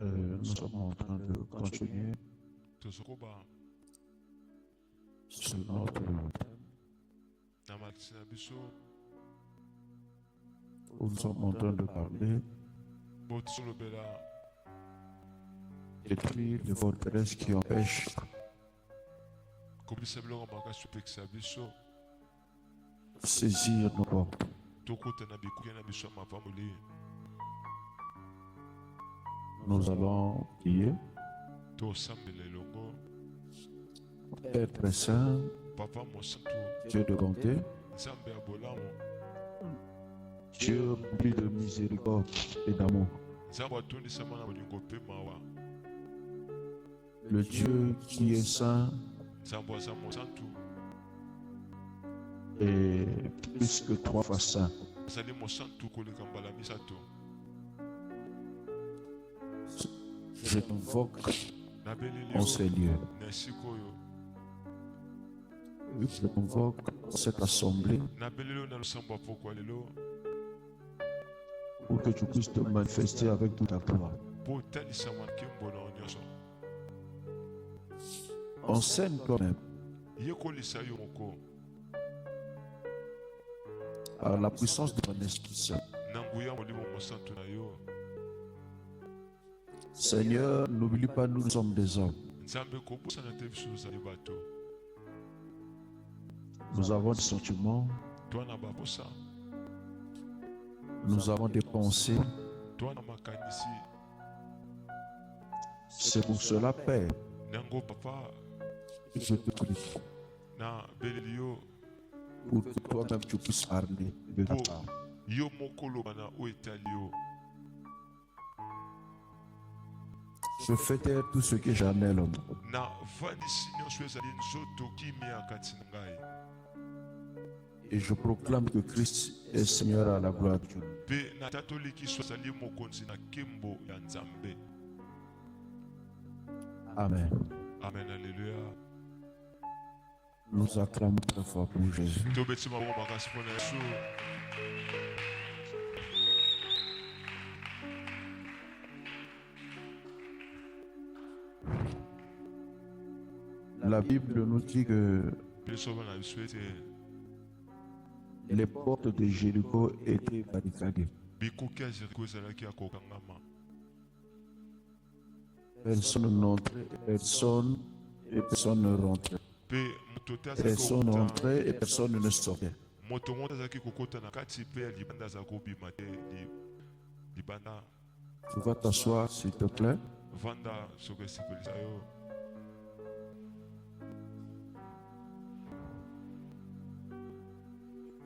Nous sommes en train de continuer sur notre thème où nous sommes en train de parler détruire les forteresses qui empêchent saisir nos portes. Nous allons prier. Père très saint, Dieu de bonté, Dieu rempli de miséricorde et d'amour, le Dieu qui est saint et plus que 3 fois saint. Je t'invoque en ces lieux. Je t'invoque dans cette assemblée pour que tu puisses te manifester avec toute ta gloire. Enseigne toi-même par la puissance de ton Esprit Saint. Seigneur, n'oublie pas, nous sommes des hommes. Nous avons des sentiments. Nous avons des pensées. C'est pour cela, Père, je te prie pour que toi-même tu puisses parler de ta part. Je fais taire tout ce que j'anhèle. Et je proclame que Christ est Seigneur à la gloire de Dieu. Amen. Amen, alléluia. Nous acclamons très fort pour Jésus. La Bible nous dit que les portes de Jéricho étaient barricadées. Personne n'entrait, personne ne rentrait. Personne n'entrait et personne ne sortait. Tu vas t'asseoir, s'il te plaît.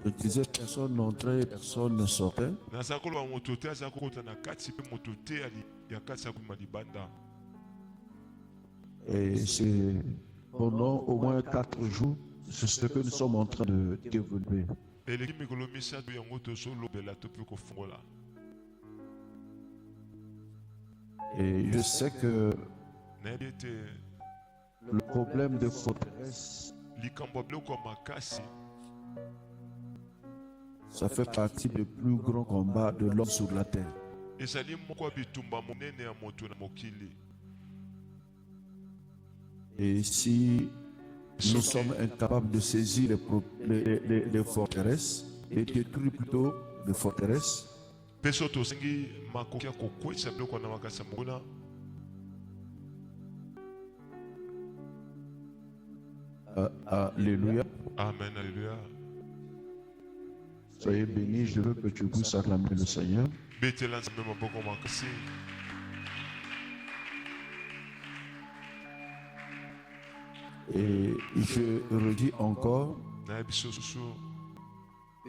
Je disais, personne n'entrait et personne ne sortait. Et c'est pendant au moins 4 jours, c'est ce que nous sommes en train de développer. Et je sais que le problème de forteresse, ça fait partie des plus grands combats de l'homme sur la terre. Et si nous sommes incapables de saisir les forteresses, et détruire plutôt les forteresses, alléluia. Amen, alléluia. Soyez bénis, je veux que tu puisses acclamer le Seigneur. Et je redis encore,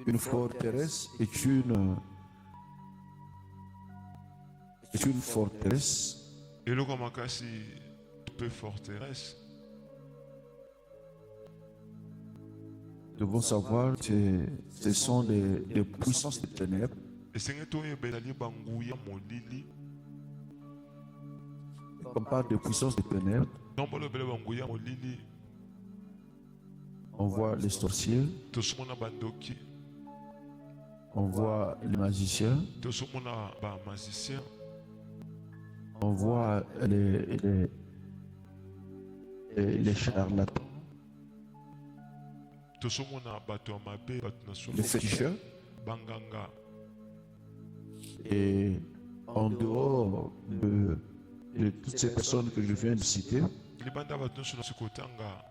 une forteresse est une forteresse. Nous devons savoir que ce sont des puissances des ténèbres. Quand on parle de puissance des ténèbres, on voit les sorciers, On voit les magiciens, tozomona bamagicien, on voit les charlatans, tozomona bato ya mabe, bato na les solo, féticheurs. banganga. Et en dehors de toutes ces personnes que je viens de citer, libanda bato nyonso na sikotanga,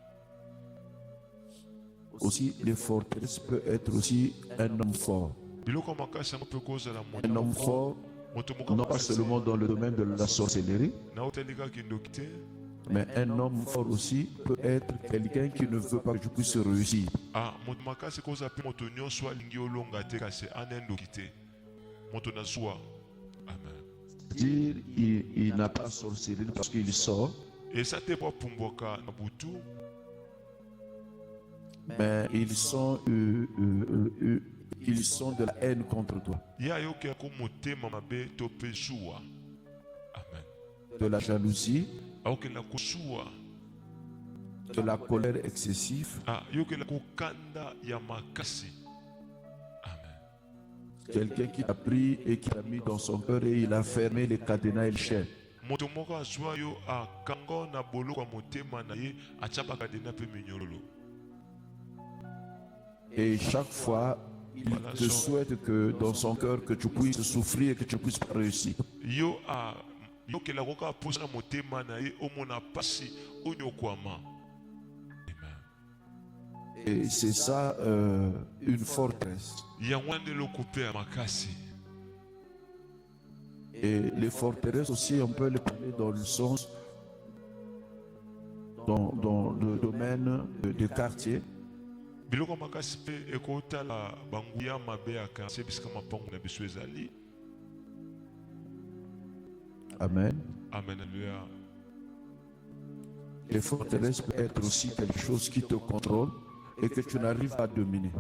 aussi les forteresses peuvent être aussi un homme fort. biloko makasi yango mpe kozala Un homme fort, moto moko non pas seulement dans le domaine de la sorcellerie, naotali kaka kindoki te, mais un homme fort aussi peut être quelqu'un qui ne veut pas que je puisse réussir. moto makasi kozala mpe moto nyonso alingi olonga te kasi ana endoki te, moto na zuwa. Amen. Dire il n'a pas sorcellerie parce qu'il sort, eza te po apumbwaka na butu, mais ils sont de la haine contre toi, ye ayokela motema mabe to mpe zuwa. Amen. de la jalousie, ayokela kozuwa, de la colère excessive, ayokela kokanda ya makasi. Amen. quelqu'un qui t'a pris et qui t'a mis dans son cœur et il a fermé les cadenas et les chaînes. moto moko azwa yo akanga na boloko ya motema na ye atia bakadena mpe minyololo. Et chaque fois, il te souhaite que dans son cœur que tu puisses souffrir et que tu puisses pas réussir. Yo yokela koka aposa na motema na ye omona pasi onyokwama. Amen. Et c'est ça une forteresse. yango nde eloko mpe ya makasi. Et les forteresses aussi, on peut les parler dans le sens, dans le domaine de quartier. biloko makasi mpe ekotala banguya mabe ya quartier bisika mapango na biso ezali. Amen. Amen. Alléluia. Les forteresses peuvent être aussi quelque chose qui te contrôle et que tu n'arrives pas à dominer.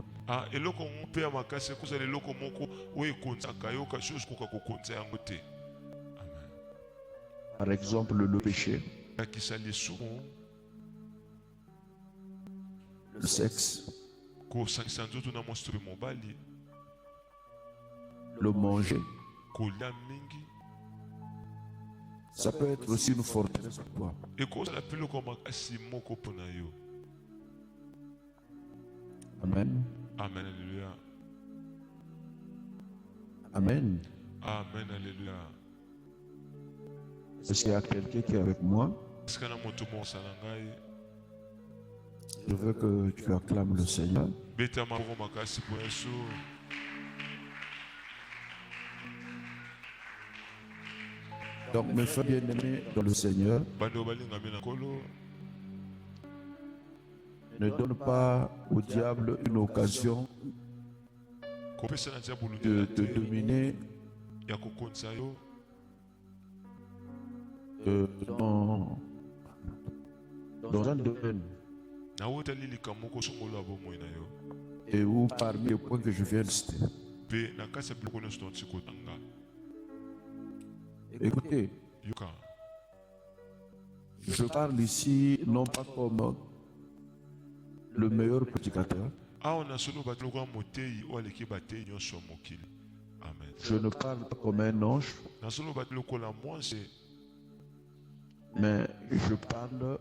eloko mpe ya makasi ekozala eloko moko oyo ekonzaka yo kasi okoka kokonza yango te. Amen. Par exemple, le péché, nakisa lisumu, le sexe, kosangisa nzoto na mwasi to mpe mobali, le manger. kolia mingi, Ça peut être aussi une forteresse pour toi. ekozala mpe eloko makasi moko mpo na yo. Amen. Amen. Alléluia. Amen. Amen. Alléluia. Est-ce qu'il y a quelqu'un qui est avec moi? Eske na moto mosala ngai Je veux que tu acclames le Seigneur. beta maboko makasi mpo yesu. Donc, mes frères bien-aimés dans le Seigneur, bando balingami na nkolo, ne donne pas au diable une occasion kopesa na diabolo de nzela te te dominer ya kokonza yo dans un domaine na otali likambo moko songolo ya bomoi na yo et où parmi les points que je viens de citer. mpe na kati ya biloko nyonso tonti kotanga. Écoutez, yoka, je parle ici non pas comme le meilleur prédicateur, awa nasoloba te lokola motei oyo aleki batei nyonso ya mokili. Amen. je ne parle pas comme un ange, nasoloba te lokola mwasi, mais je parle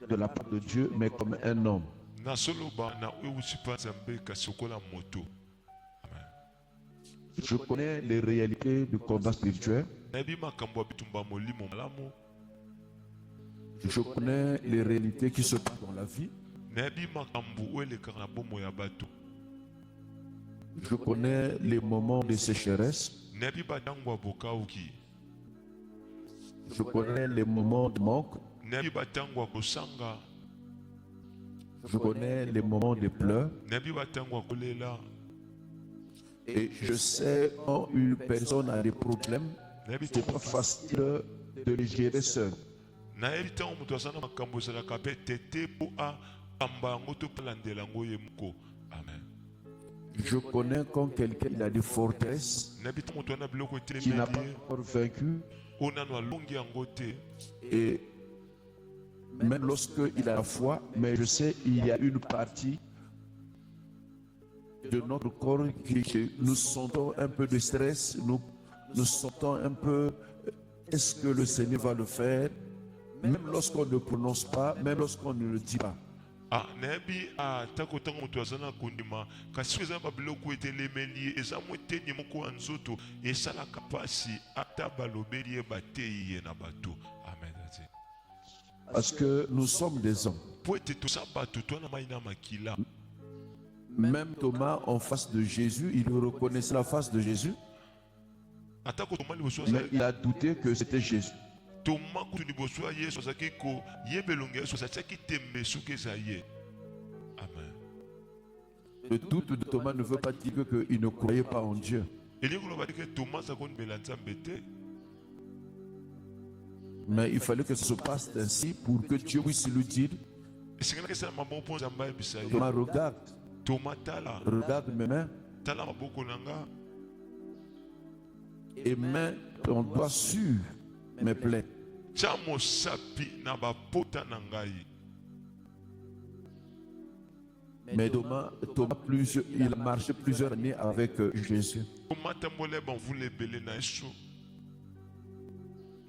de la part de Dieu, mais comme un homme. nasoloba na oyo euti mpa nzambe kasi lokola moto. Amen. Je connais les réalités du combat spirituel, nayebi makambo ya bitumba molimo malamu, je connais les réalités qui se passent dans la vie, nayebi makambo oyo elekaka na bomoi ya bato, je connais les moments de sécheresse, nayebi batango ya bokauki, je connais les moments de manque, nayebi batango ya kosanga, je connais les moments de pleurs, nayebi batango ya kolela, et je sais quand une personne a des problèmes, nayebi c'est pas facile de les gérer seul. nayebi ntango moto aza na makambo ezalaka mpe tete mpo apamba yango to mpo alandela yango ye moko. Amen. Je connais quand quelqu'un il a des forteresses nayebi ntango moto wana biloko qui n'a pas etelemeli ye encore vaincu, oyo nano alongi yango te, et même lorsqu'il a la foi, mais je sais il y a une partie de notre corps que nous sentons un peu de stress, nous sentons un peu, est-ce que le Seigneur va le faire? Même lorsqu'on ne prononce pas, même lorsqu'on ne le dit pas. nayebi atako ntango moto aza na kondima kasi soki eza babiloko etelemeli eza mweteni moko ya nzoto esalaka mpasi ata balobeli ye bateyi ye na bato. Amen. Parce que nous sommes des hommes. Po ete toza bato twana mai na makila. Même Thomas, en face de Jésus, il reconnaissait la face de Jésus, atako Toma liboso mais il a douté que c'était Jésus. Toma kutu liboso ya Yesu azalaki koyeba elongi ya Yesu atiaki tembe soki eza ye. Amen. Le doute de Thomas ne veut pas dire qu'il ne croyait pas en Dieu. elingi koloba ke Toma aza kondimela nzambe te. Mais il fallait que ça se passe ainsi pour que Dieu puisse lui dire, esengelaki esalama bongo mpo nzambe ayebisa ye. Thomas, regarde, Toma tala regarde mes mains tala maboko na nga et mets ton doigt sur mes plaies. tia mosapi na bapota na ngai. Mais Thomas il a marché plusieurs années avec Jésus. Toma tambola banvula ebele na Yesu.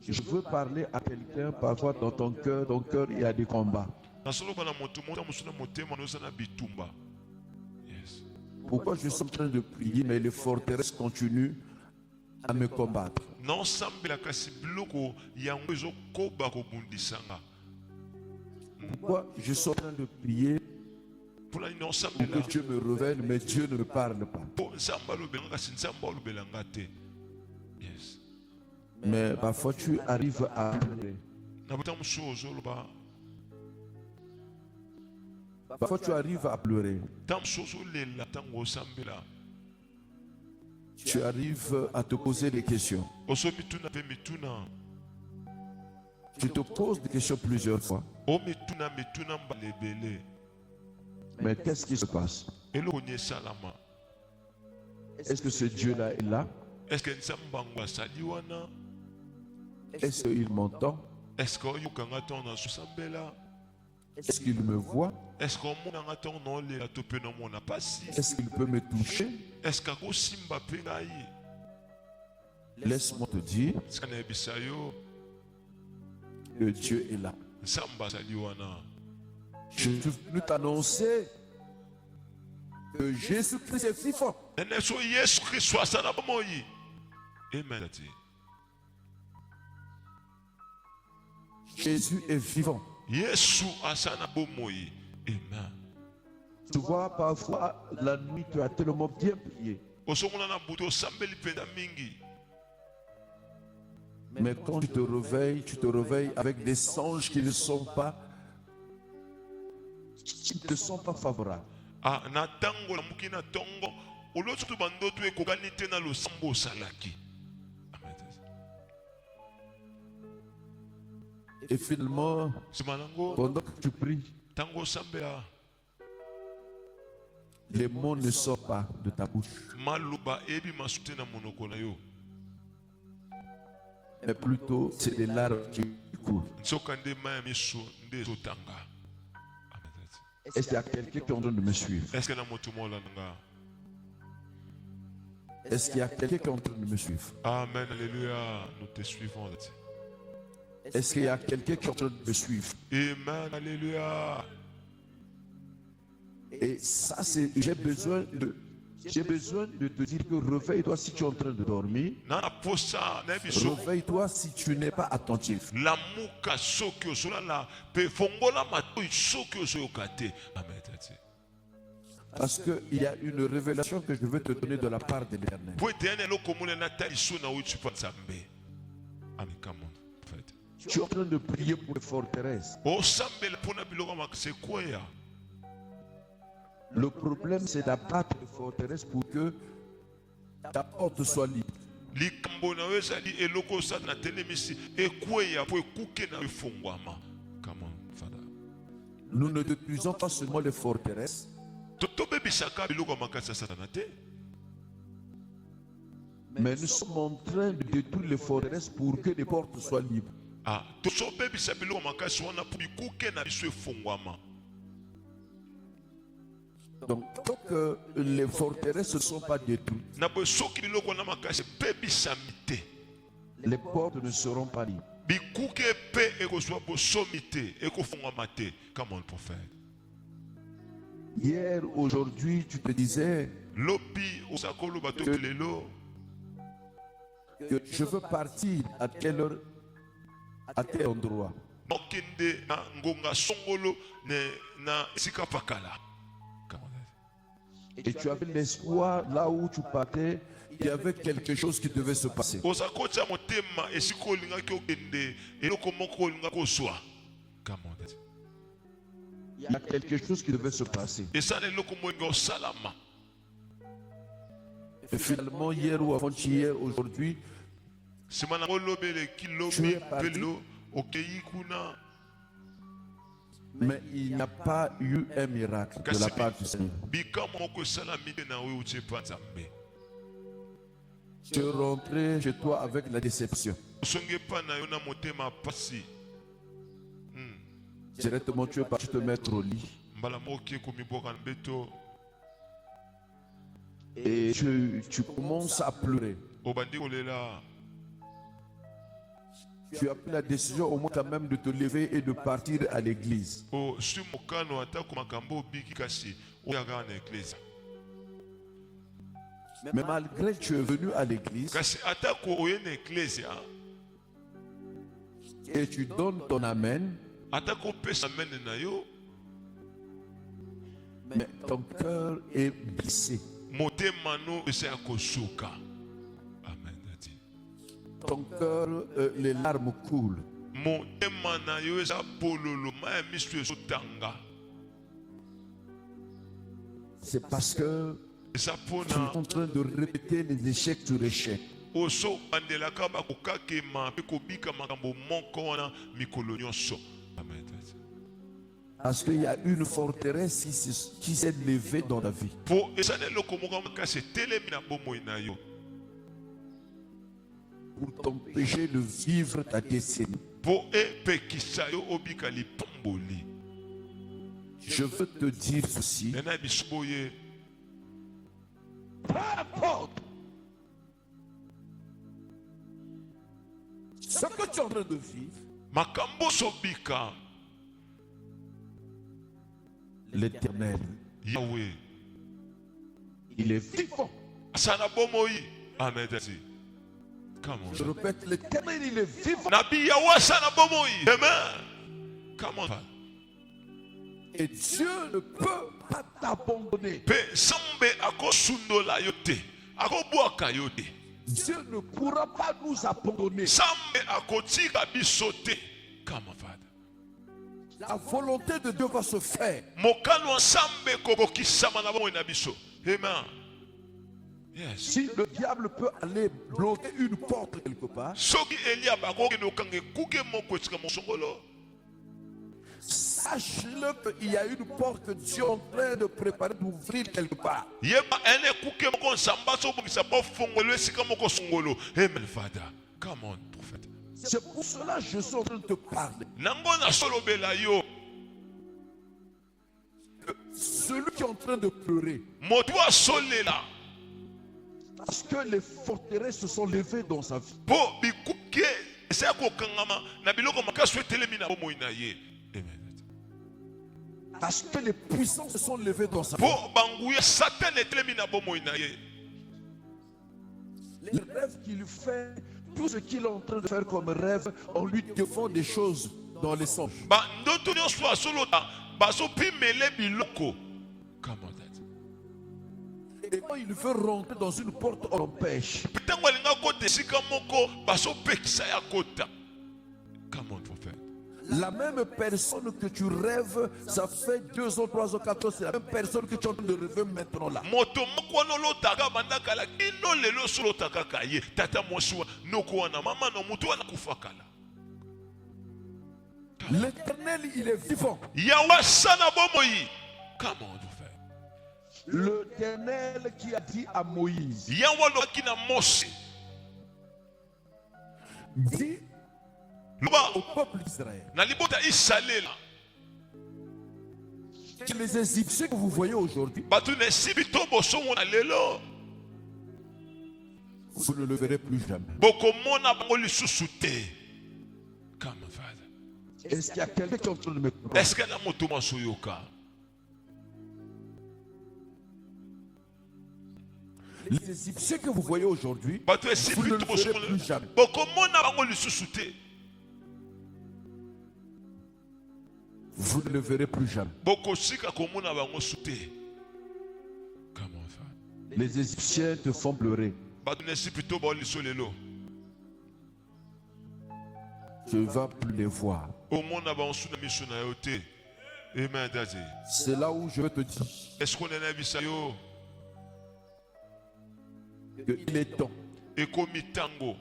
Je veux parler à quelqu'un, parfois dans ton cœur il y a des combats. nasoloba na moto mosusu na motema noza na bitumba. Yes. Pourquoi je suis en train de prier, mais les forteresses continuent à me combattre? naosambela kasi biloko yango ezokoba kobundisanga. Pourquoi je suis en train de prier mpona nini pour naosambela que Dieu me révèle, mais Dieu ne me parle pas? mpo nzambe alobelanga kasi nzambe alobelanga te. Yes. Mais parfois tu arrives à pleurer. na bota mosusu ozoloba Parfois tu arrives à pleurer. ntango mosusu ozolela ntango osambela Tu arrives à te poser des questions. ozomituna mpe mituna Tu te poses des questions plusieurs fois. omituna mituna mbala ebele. Mais qu'est-ce qui se passe? eloko nini esalama? Est-ce que ce Dieu-là est là? eske nzambe yango asali wana? Est-ce qu'il m'entend? eske oyokanga ntango nazosambela? Est-ce qu'il me voit? eske omonanga ntango naolela to mpe naomona pasi? Est-ce qu'il peut me toucher? eske akosimba mpe ngai? Laisse-moi te dire sika nayebisa yo que Dieu est là. nzambe azali wana. Je suis venu t'annoncer que Jésus-Christ est vivant. nene so yesu kristo aza na bomoi. Amen ati. Jésus est vivant. yesu aza na bomoi. Amen. Tu vois, parfois, la nuit, tu as tellement bien prié. osomona na butu osambeli mpenza mingi. Mais quand tu te réveilles avec des songes qui ne sont pas favorables. na ntango namuki na ntongo olosi tu bandoto ekokani te na losambo osalaki. Amen. Et finalement, nsima nango pendant que tu pries, ntango osambela les mots ne sortent pas de ta bouche. maloba ebimasa te na monoko na yo. Mais plutôt, c'est des larmes qui coulent. nzoka nde mai ya miso nde ezotanga. Amen. Est-ce qu'il y a quelqu'un qui est en train de me suivre? eske na moto molanda nga? Est-ce qu'il y a quelqu'un qui est en train de me suivre? Amen, alléluia, nous te suivons. Est-ce qu'il y a quelqu'un qui est en train de me suivre? Amen, alléluia. Et ça, c'est, j'ai besoin de te dire que réveille-toi si tu es en train de dormir. Nana posa na biso Réveille-toi si tu n'es pas attentif. la muka soki osolala pe fongola matoi soki ozoyoka te. Amen. Parce qu'il y a une révélation que je veux te donner de la part de l'Éternel. Po ete yana eloko mona na taliso na uti pa nzambe. Amen, come on. Fait. Tu es en train de prier pour les forteresses. Osambela pona biloko makse kwea. Le problème, c'est d'abattre les forteresses pour que ta porte soit libre. Likambo na ezali eloko osala na telemisi ekwea po ekuke na efongwama. Come on, Father. Nous ne détruisons pas seulement les forteresses, tobebisaka biloko makasi ya satana te. mais nous sommes en train de détruire les forteresses pour que les portes soient libres. tozobebisa biloko makasi wana po bikuke na biso efongwama. Donc, tant que les forteresses ne sont pas détruites, na boye soki biloko na makasi ebebisami te, les portes ne seront pas libres. bikuke mpe ekozwa bosomi te, ekofungwama te. Come on, prophète. Hier, aujourd'hui, tu te disais Lobi osakolo bato lelo que je veux partir à quelle heure, à quel endroit. mokende na ngonga songolo na esika pakala. Et tu avais l'espoir, là où tu partais, il y avait quelque chose qui devait se passer. Osakotya motema esika olingaki okende eloko moko olingaki kozwa. Il y a quelque chose qui devait se passer. Eza na eloko molinga osalama. Et finalement, hier ou avant-hier, aujourd'hui, Sima na olobele Tu kilobi es parti. pelo okeyi kuna. mais il n'y a pas eu un miracle de la part du Seigneur. Bika moko esalami te na oyo utie pa Nzambe. Tu es rentré chez toi avec la déception. Osonge pa na yo na motema pasi. Directement, tu es parti te mettre au lit. Mbala moki komiboka mbeto. Et tu commences à pleurer. Obandi kolela. Tu as pris la décision au moins quand même de te lever et de partir à l'église. O su mokano atako makambo biki kasi oyaga na eklezia. Mais malgré que tu es venu à l'église Kasi atako oye na eklezia, et tu donnes ton amen, atako pesa mene na yo, mais ton cœur est blessé. motema no esa ya kosuka. Amen dati. Ton cœur, les larmes coulent. Motema na yo esa pololo ma ya misu ezotanga. C'est parce que Esa tu es pona en train de répéter les échecs sur échecs. oso bandelaka bakokakema mpe kobika makambo moko wana mikolo nyonso. Amen dati. Parce qu'il y a une forteresse qui s'est levée dans la vie. Po esa na eloko moko makasi etelemi na bomoi na yo Pour t'empêcher de vivre ta destinée. po epekisa yo obika lipamboli. Je veux te dire ceci. Nana biso boye Peu importe ce que tu es en train de vivre, makambo sobika, l'Éternel, Yahweh il est vivant. asana bomoi. Amen dati. Come Je on. répète, l'Éternel, il est vivant. Nabi Yahweh asana bomoi. Amen. Come on. Et Dieu ne peut pas t'abandonner. Pe sambe akosundola yote, akobwaka yote. Dieu ne pourra pas nous abandonner. Sambe akotika bisote. Come on, Father. La volonté de Dieu va se faire. Mokano sambe kobokisama na bomoi na biso. Amen. Yes. Si le diable peut aller bloquer une porte quelque part, Soki Elia bakoki nokange kuke moko esika mosongolo. sache-le qu'il y a une porte que Dieu est en train de préparer d'ouvrir quelque part. Yeba ene kuke moko nsamba so bokisa bo fongolo esika moko songolo. Amen, Father. Come on, prophète. C'est pour cela que je suis en train de te parler. Nango na solo bela yo. Celui qui est en train de pleurer, Moto asolela. parce que les forteresses se sont levées dans sa vie. Po bikuke esa kokangama na biloko makaso etelemi na bomoi na ye. Amen. Parce que les puissances se sont levées dans sa vie. Po banguya Satan etelemi na bomoi na ye. Les rêves qu'il fait, tout ce qu'il est en train de faire comme rêve, on lui défend des choses dans les songes. Ba ndoto nyonso asolota bazopimele biloko. Come on, Daddy. Et quand il veut rentrer dans une porte, on l'empêche. Ntango alinga kota esika moko bazopekisa ya kota. Come on, prophète. La même personne que tu rêves, ça fait 2 ans, 3 ans, 4 ans, c'est la même personne que tu es en train de rêver maintenant là. Moto moko wana olotaka bandakala kino lelo solotaka ka ye tata mwasi wa noko wana mama no mutu wana kufakala. L'Éternel, il est vivant. Yahweh sana bomoi. Come on, prophète. L'Éternel qui a dit à Moïse, Yahweh lo kina Mose. dis Loba au peuple d'Israël, na libota isalela. Que les Égyptiens que vous voyez aujourd'hui, bato na esibi to bosomona lelo vous ne le verrez plus jamais. bokomona bango lisusu te. Come Father. Est-ce qu'il y a quelqu'un qui est en train de me comprendre? Est-ce que na moto masoyoka? Les Égyptiens que vous voyez aujourd'hui, bato vous esibi ne to le verrez bosomona plus jamais. bokomona bango lisusu te. Vous ne le verrez plus jamais. Bokosika komona bango su te. Come on, Father. Les Égyptiens te font pleurer. bato na esibi to bao liso lelo Tu ne vas plus les voir. omona bango su na miso na yo te. Amen, daddy. C'est là où je veux te dire Est-ce qu'on en a vu ça yo? qu'il est temps Ekomi tango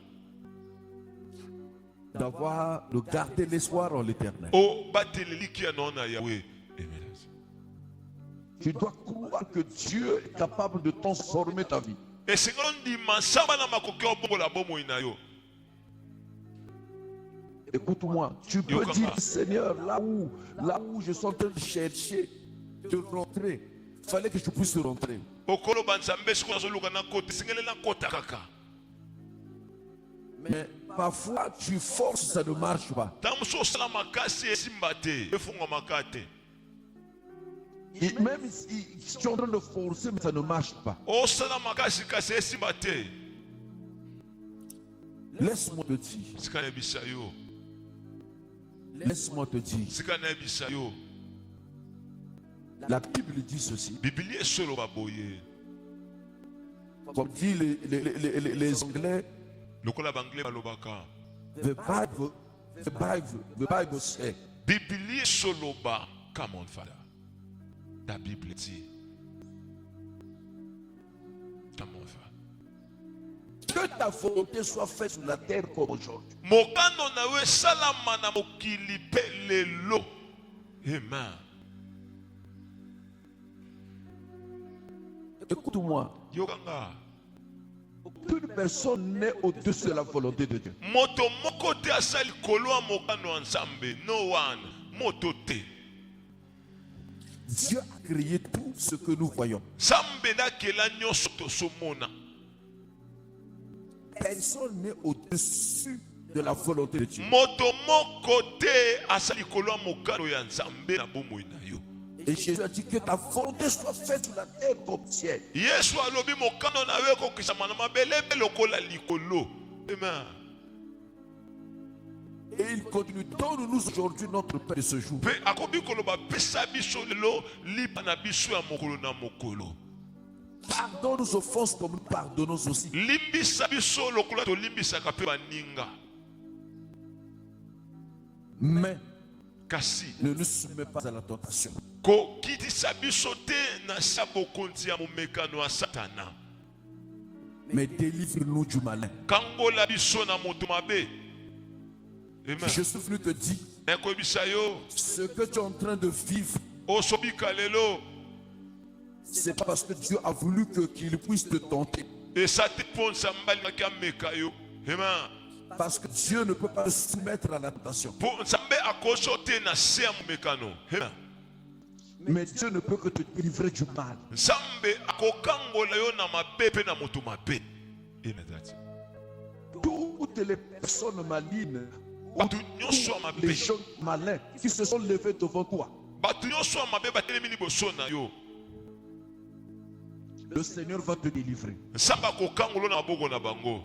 d'avoir, de garder l'espoir en l'éternel. o bateleli kia na ona Yahweh. Amen, daddy. Tu dois croire que Dieu est capable de transformer ta vie. Esenga ndima samba na makoki obongola bomoi na yo. Écoute-moi, tu peux Yokanga. dire, Seigneur, là où je suis en train de chercher de rentrer, il fallait que je puisse rentrer. Okoloba nzambe siko nazoluka na kota esengeli na kota kaka. Mais parfois, tu forces, ça ne marche pas. Ntango mosusu osala makasi esimba te efungwamaka te. Et même si tu es en train de forcer, mais ça ne marche pas. Osala makasi kasi esimba te. Laisse-moi te dire. Sika nayebisa yo. Laisse-moi te dire. Sika nayebisa yo. La Bible dit ceci. Bibili esoloba boye. Comme dit les Anglais, Lokola banglais balobaka. the Bible says, Bibili esoloba. Come on, Father. La Bible dit. Come on, Father. que ta volonté soit faite sur la terre comme aujourd'hui. Mokano na we salama na mokili pe lelo. Amen. Écoute-moi, Yokanga. aucune personne n'est au-dessus de la volonté de Dieu. Moto moko te asali kolo a mokano ya nzambe. No one. Moto te. Dieu a créé tout ce que nous voyons. Nzambe nakela nyonso tosomona. Personne n'est au-dessus de la volonté de Dieu. Moto moko te asali kolo a mokano ya nzambe na bomoi na yo. Et Jésus a dit que ta volonté soit faite sur la terre comme ciel. Yesu alobi mokano na we kokisama na mabele pe lokola likolo. Amen. Et il continue. Donne-nous aujourd'hui notre pain de ce jour. Pe akobi koloba pesa biso lelo lipa na biso ya mokolo na mokolo. Pardonne nos offenses comme nous pardonnons aussi. Limbisa biso lokola to limbisaka pe baninga. Mais Kasi ne nous soumets pas à la tentation. ko kitisa biso te na sa bokonzi ya momekano ya satana. Mais délivre-nous du malin. Kangola biso na moto mabe. Amen. Je suis venu te dire, Nakoyebisa yo ce que tu es en train de vivre, osobika lelo c'est pas parce que Dieu a voulu qu'il puisse te tenter. esa te mpo nzambe alingaki ameka yo. Amen. Parce que Dieu ne peut pas te soumettre à la tentation. Mpo nzambe akoso te na se ya momekano. Amen. Mais Dieu ne peut que te délivrer du mal. Nzambe akokangola yo na mabe pe na moto mabe. Amen. That's it. Toutes les personnes malignes, Bato nyonso ya les mabe. gens malins qui se sont levés devant toi, Bato nyonso ya mabe batelemi liboso na yo. le Seigneur va te délivrer. Nzambe akokangola na maboko na bango.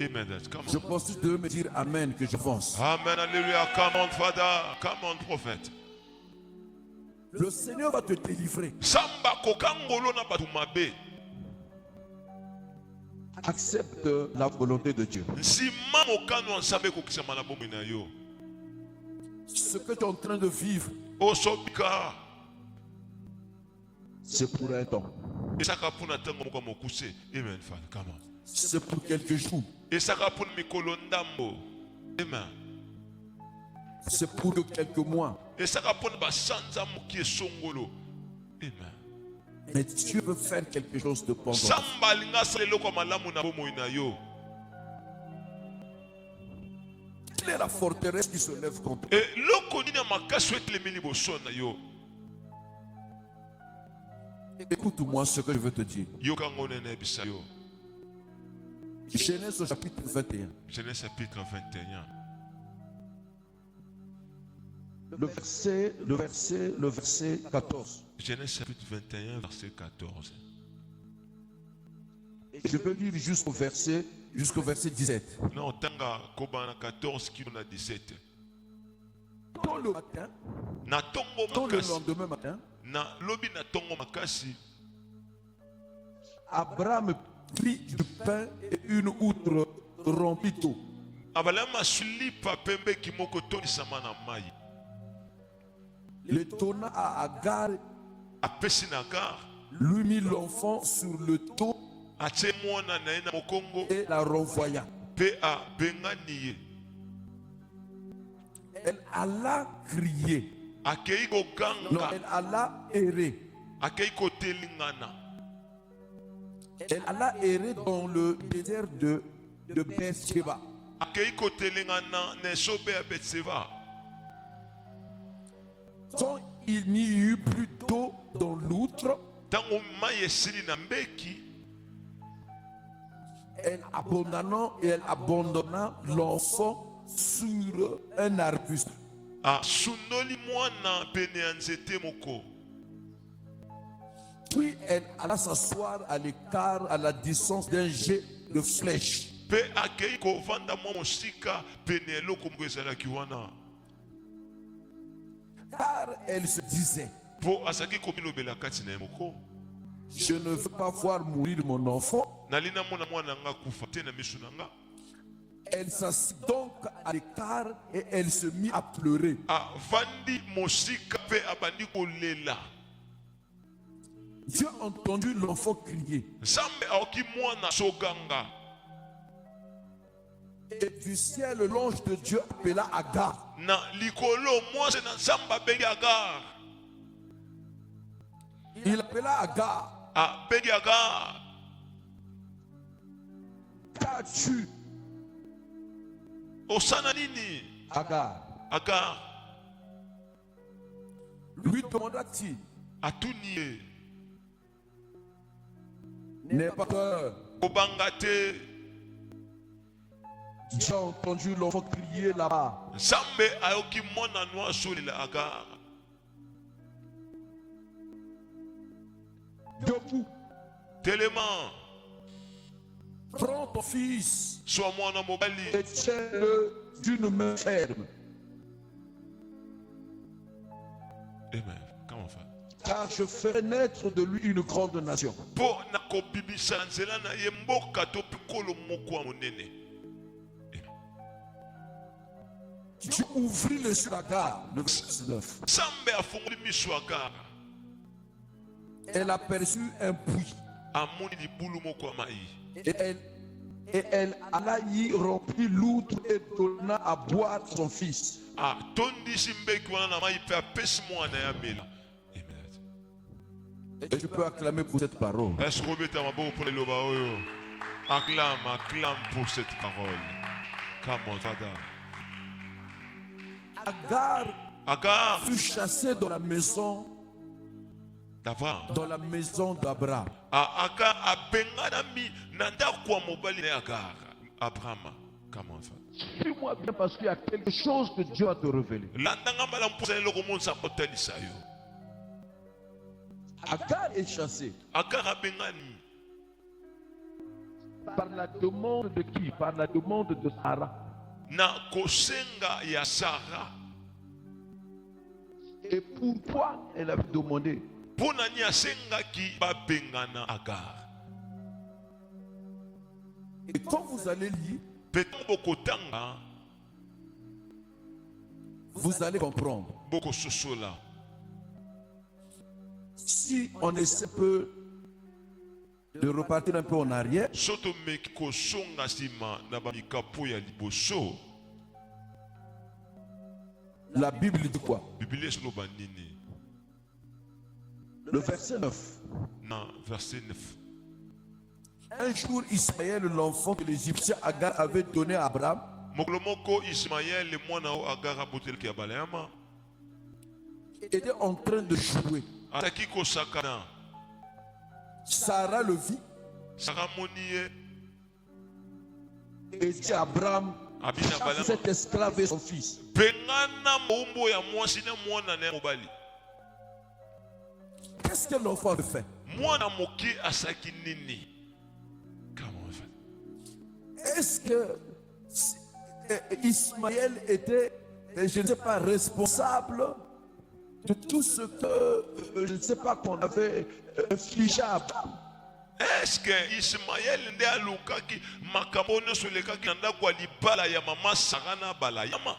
Amen. That's it. Come Je on. pense que tu devais me dire Amen que j'avance. Amen. Alléluia. Come on, Father. Come on, prophète. Le Seigneur va te délivrer. Nzambe akokangola na bato mabe. Accepte la volonté de Dieu. Nsima mokano ya nzambe ekokisama na bomoi na yo. Ce que tu es en train de vivre, Osobika c'est pour un temps. esaka mpona ntango moko ya mokuse. Amen, Father. Come on. C'est pour quelques jours. Esaka mpona mikolo ndambo. Amen. C'est pour quelques mois. Esaka mpona basanza moki esongolo. Amen. Mais Dieu veut faire quelque chose de bon. Nzambe alingi asala eloko ya malamu na bomoi na yo. Quelle est la forteresse qui se lève contre toi? Eloko nini ya makasi oyo etelemi liboso na yo. Écoute-moi ce que je veux te dire. Yoka ngonene bisayo. Genèse au chapitre 21. Genèse chapitre 21. Le verset 14. Genèse chapitre 21, verset 14. Je peux lire jusqu'au verset 17. Non, tanga kobana 14 qui on a 17. Dans le matin, Na tongo dans le makasi. lendemain matin, Na lobi na tongo makasi. Abraham prit du pain et une outre remplie d'eau. Abalama sulipa pembe kimoko toni samana mai. Le donna à Agar, Apesi na Agar. lui mit l'enfant sur le dos Atie mwana na ye na mokongo. et la renvoya. Pe a bengani ye. Elle alla crier. Akei Non, ganga. elle alla errer. Akei kotelingana. Elle alla errer dans le désert de Beersheba. Akei kotelingana ne sobe a Betseva. Quand il n'y eut plus d'eau dans l'outre, Tango mai esili na mbeki. elle abandonna l'enfant sur un arbuste. A sunoli mwana pene ya nzete moko. Puis elle alla s'asseoir à l'écart à la distance d'un jet de flèche. Pe akei kovanda mwa mosika pene eloko moko ezalaki wana. Car elle se disait, Po asaki komilobela kati na ye moko. je ne veux pas voir mourir mon enfant. Nalina mona mwana nga kufa te na misu na nga. Elle s'assit donc à l'écart et elle se mit à pleurer. Avandi mosika pe abandi kolela. Dieu a entendu l'enfant crier. Nzambe aoki mwana soganga. Et du ciel, l'ange de Dieu appela Agar. Na likolo mwase na nzambe abengi Agar. Il appela Agar. Abengi Agar. Qu'as-tu, Osana nini? Agar? Agar Lui demanda-t-il. atuni ye. N'aie pas peur. Kobanga te. J'ai entendu l'enfant crier là-bas. Nzambe ayoki mwana no asolela Agar. Debout, Telema. prends ton fils Sois mwana mobali. et tiens-le d'une main ferme. Amen. Comment faire? Car je ferai naître de lui une grande nation. Po na kobibisa nzela na ye mboka to pikolo moko ya monene. Dieu ouvrit les yeux d'Agar, le verset 9. Nzambe afungoli miso ya Agar. Elle aperçut un puits Amoni libulu moko ya mai. et elle alla y remplir l'outre et donna à boire son fils. Tondisi mbeki wana na mai pe apesi mwana ya mela. Amen. Et je peux acclamer pour cette parole. Est-ce que vous maboko pour le oyo? Acclame pour cette parole. Come on, Father. Agar Agar fut chassée dans la maison d'Abraham. Agar abenganami na ndako ya mobali na Agar. Abraham. Come on, Father. Suis-moi bien parce qu'il y a quelque chose que Dieu a te révélé. Landanga mala mpusa eloko monsa kotalisa yo. Agar est chassée. Agar abengani. Par la demande de qui? Par la demande de Sarah. Na kosenga ya Sarah. Et pourquoi elle avait demandé? Pona ni asenga ki babengana Agar. Et quand vous allez lire, Peut-être beaucoup tanga, vous allez comprendre. beaucoup sosola. Si on essaie peu de repartir un peu en arrière, Soto meki songa sima na ba mikapo ya liboso. la Bible dit quoi? Biblia solo banini. Le verset 9. Na verset 9. Un jour, Ismaël, l'enfant que l'Égyptien Agar avait donné à Abraham, Moklomoko Ismaël le mwana o Agar botel ki abalema. était en train de jouer. Ataki ko sakana. Sarah le vit Sarah moniye. et dit à Abraham, Abina chasse balama. cet esclave et son fils. Pengana moumbo ya mwasi na mwana na mobali. Qu'est-ce que l'enfant fait? Mwana moki asaki nini? Comment on fait? Est-ce que Ismaël était, je ne sais pas, responsable de tout ce que, je ne sais pas, qu'on avait infligé à Abraham? Est-ce que Ismaël nde alukaki makambo nyonso elekaki na ndako ya libala ya mama Sarah na balayama?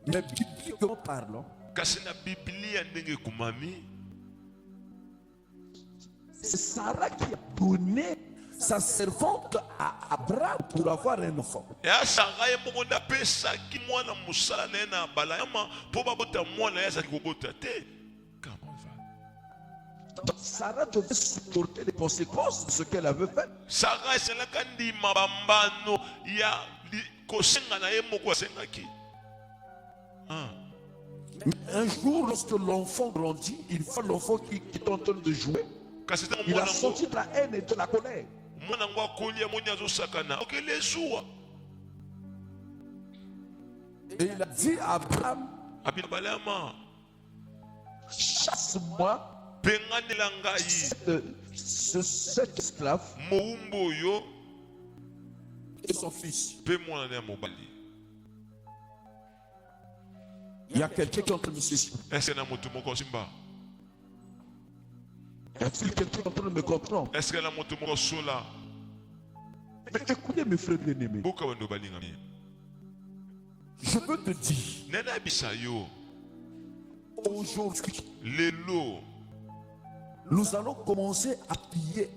Mais bibliquement parlant, Kasi na Biblia ndenge kumami, c'est Sarah qui a donné sa servante à Abraham pour avoir un enfant. ya Sarah ye moko nde apesaki mwana mosala na ye na balayama mpo babota mwana ye azalaki kobota te. Comment on va? Donc Sarah devait supporter les conséquences de ce qu'elle avait fait. Sarah esalaka ndima bambano ya kosenga na ye moko asengaki. Mais un jour, lorsque l'enfant grandit, il voit l'enfant qui est en train de jouer. Kasi ntango Il a mwana ngo senti de la haine et de la colère. mwana ngo akoli amoni azosakana okele zuwa Et il a dit à Abraham, abina balayama chasse-moi penganela ngai cet esclave mowumbu oyo et son fils. mpe mwana na ya mobali. Il y a quelqu'un qui est en train de me saisir. Eske na moto moko simba? Y a-t-il quelqu'un qui est en train de me comprendre? Eske na moto moko sola? Mais écoutez mes frères bien-aimés, Boka bando balingami. je veux te dire, Nena bisa yo aujourd'hui, lelo nous allons commencer à piller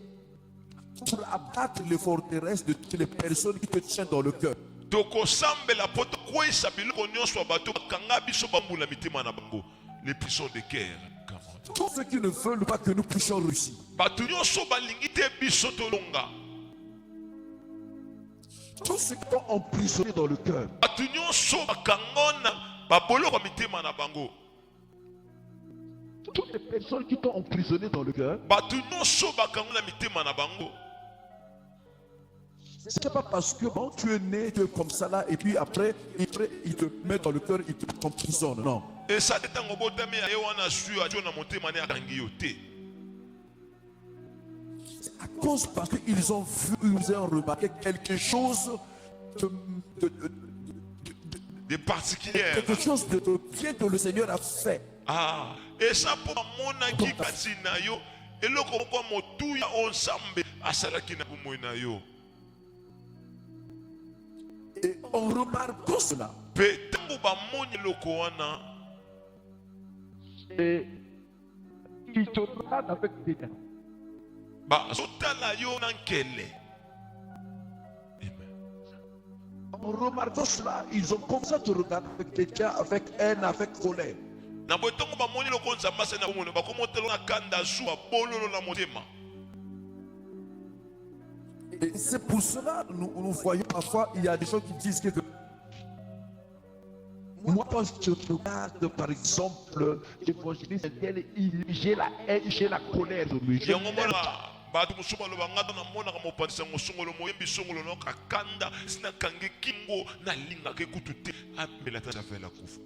pour abattre les forteresses de toutes les personnes qui te tiennent dans le cœur. tokosambela po tokweyisa biloko nyonso ya bato bakanga biso bambula mitema na bango, les puissants de guerre. Tous ceux qui ne veulent pas que nous puissions réussir. Bato nyonso balingi te biso tolonga. Tous ceux qui sont emprisonnés dans le cœur. Bato nyonso bakangona baboloko mitema na bango. Toutes les personnes qui sont emprisonnées dans le cœur. Bato nyonso bakangona mitema na bango. Ce n'est pas parce que bon, tu es né, tu es comme ça là, et puis après ils te mettent dans le cœur, ils te emprisonnent. Non. Et ça ntango botami ya ye wana su ajo na motema ne akangi yo te. C'est à cause parce qu'ils ont vu, ils ont remarqué quelque chose De particulière. quelque chose de bien que le Seigneur a fait. Ah, et ça pour monaki kati na yo eloko moko motu ya onsambe asalaki na bomoi na yo. Et on remarque tout cela. Pe tango bamoni eloko wana Et ils te regardent avec dédain. bazotala yo na nkele. Amen. En remarquant cela, ils ont commencé à te regarder avec dédain, avec haine, avec colère. Na boye tango bamoni eloko nzambe asali na bomoi bakomotelo na kanda zuwa bololo na motema. Et c'est pour cela que nous voyons parfois, il y a des gens qui disent que moi, quand je regarde par exemple l'évangéliste tel, j'ai la haine, j'ai la colère de lui. Je Yango l'aime mona pas. bato mosusu baloba ngata na monaka mopanzisa mosongolo moyembi songolo no kakanda sina kange kingo nalingaka kutu te amela ta afela kufa.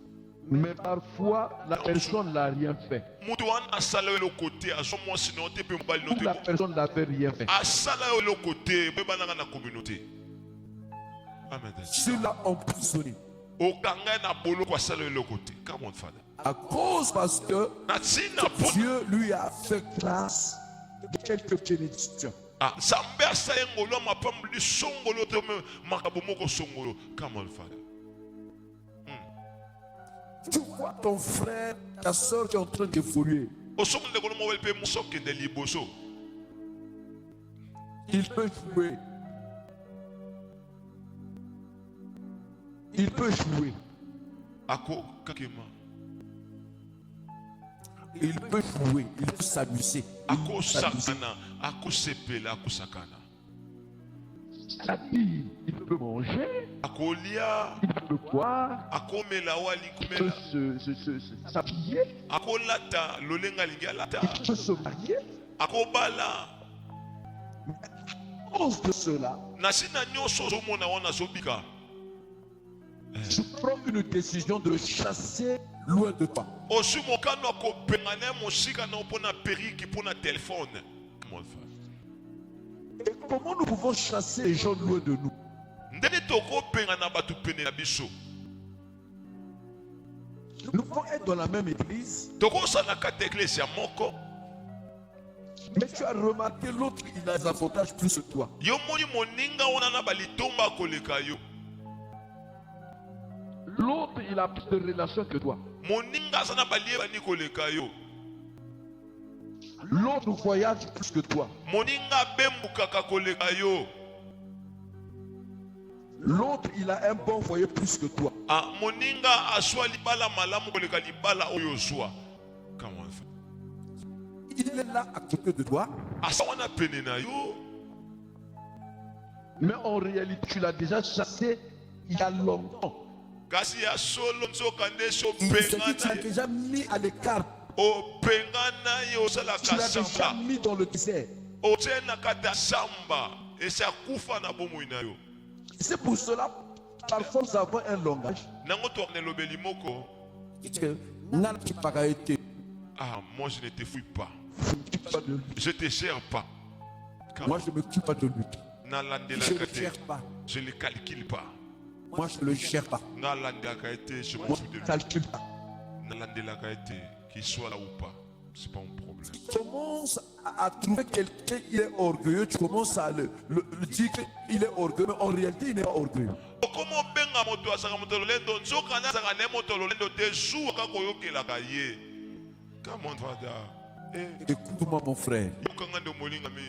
Mais parfois, la personne n'a rien fait. Mutu wana asala eloko te azo mwasi no te pe mobali no Ou la te personne n'avait rien fait. asala eloko te pe bananga na communauté. Amen. Je l'ai emprisonné. Okanga na boloko asala eloko te. Come on father. À cause parce que Na tina po Dieu lui a fait grâce de quelques bénédictions. ah Nzambe asala ngolo mapambuli songolo te makabo moko songolo. Come on father. Tu vois ton frère, ta soeur qui est en train d'évoluer. Osomo ndeko mo welpe musoke de liboso. Il peut jouer. Il peut jouer. Ako kakema. Il peut jouer. Il peut s'amuser. Il Ako peut s'amuser. sakana, ako sepela, ako sakana. C'est-à-dire, il peut manger, Ako lia, il peut boire, ako mela wali il peut kumela. s'habiller, Ako lata, lolenga lingi lata. il peut se marier. akobala À cause de cela, na sina nyonso ozomona wana azobika je prends une décision de le chasser loin de toi. ozwi mokano akopenga na ye mosika na mpo na periki mpo na telefone. Et comment nous pouvons chasser les gens loin de nous? ndenge tokopenga na bato pene na biso Nous pouvons être dans la même église, tokosala kati ya eklesi ya moko mais tu as remarqué l'autre, il a des avantages plus que toi. yo moni moninga wana na balitomba akoleka yo. L'autre, il a plus de relations que toi. moninga aza na baliebani koleka yo. L'autre voyage plus que toi. moninga abembukaka koleka yo. L'autre, il a un bon foyer plus que toi. moninga aswa libala malamu koleka libala oyo ozwa. Comment on fait? Il est là à côté de toi, asa wana pene na yo mais en réalité, tu l'as déjà chassé il y a longtemps. kasi ya solo nzoka nde so Il s'est dit, penga tu l'as na ye déjà mis à l'écart. openga na ye Tu osalaka l'as déjà samba mis dans le désert. otie na kati ya samba esi akufa na bomoi na yo. C'est pour cela, parfois nous avons un langage. nango tokana elobeli moko moi je ne te fouille pas, Je ne m'occupe pas de lui. je te cherche pas. Moi, je ne m'occupe pas de lui. Je ne nalandelaka le te, cherche pas. je ne le calcule pas. Moi, je ne le cherche pas. nalandelaka te, je m'en Moi, fous de je ne lui. calcule pas. nalandelaka te, qu'il soit là ou pas, c'est pas mon problème. Tu commences à trouver quelqu'un, il est orgueilleux. Tu commences à le dire qu'il est orgueilleux, mais en réalité, il n'est pas orgueilleux. okoma obenga moto azaka moto lolendo nzoka nazaka ne moto lolendo te zuwa kaka oyokelaka ye. Come on, Father. Écoute-moi, mon frère. Yokanga nde molingami.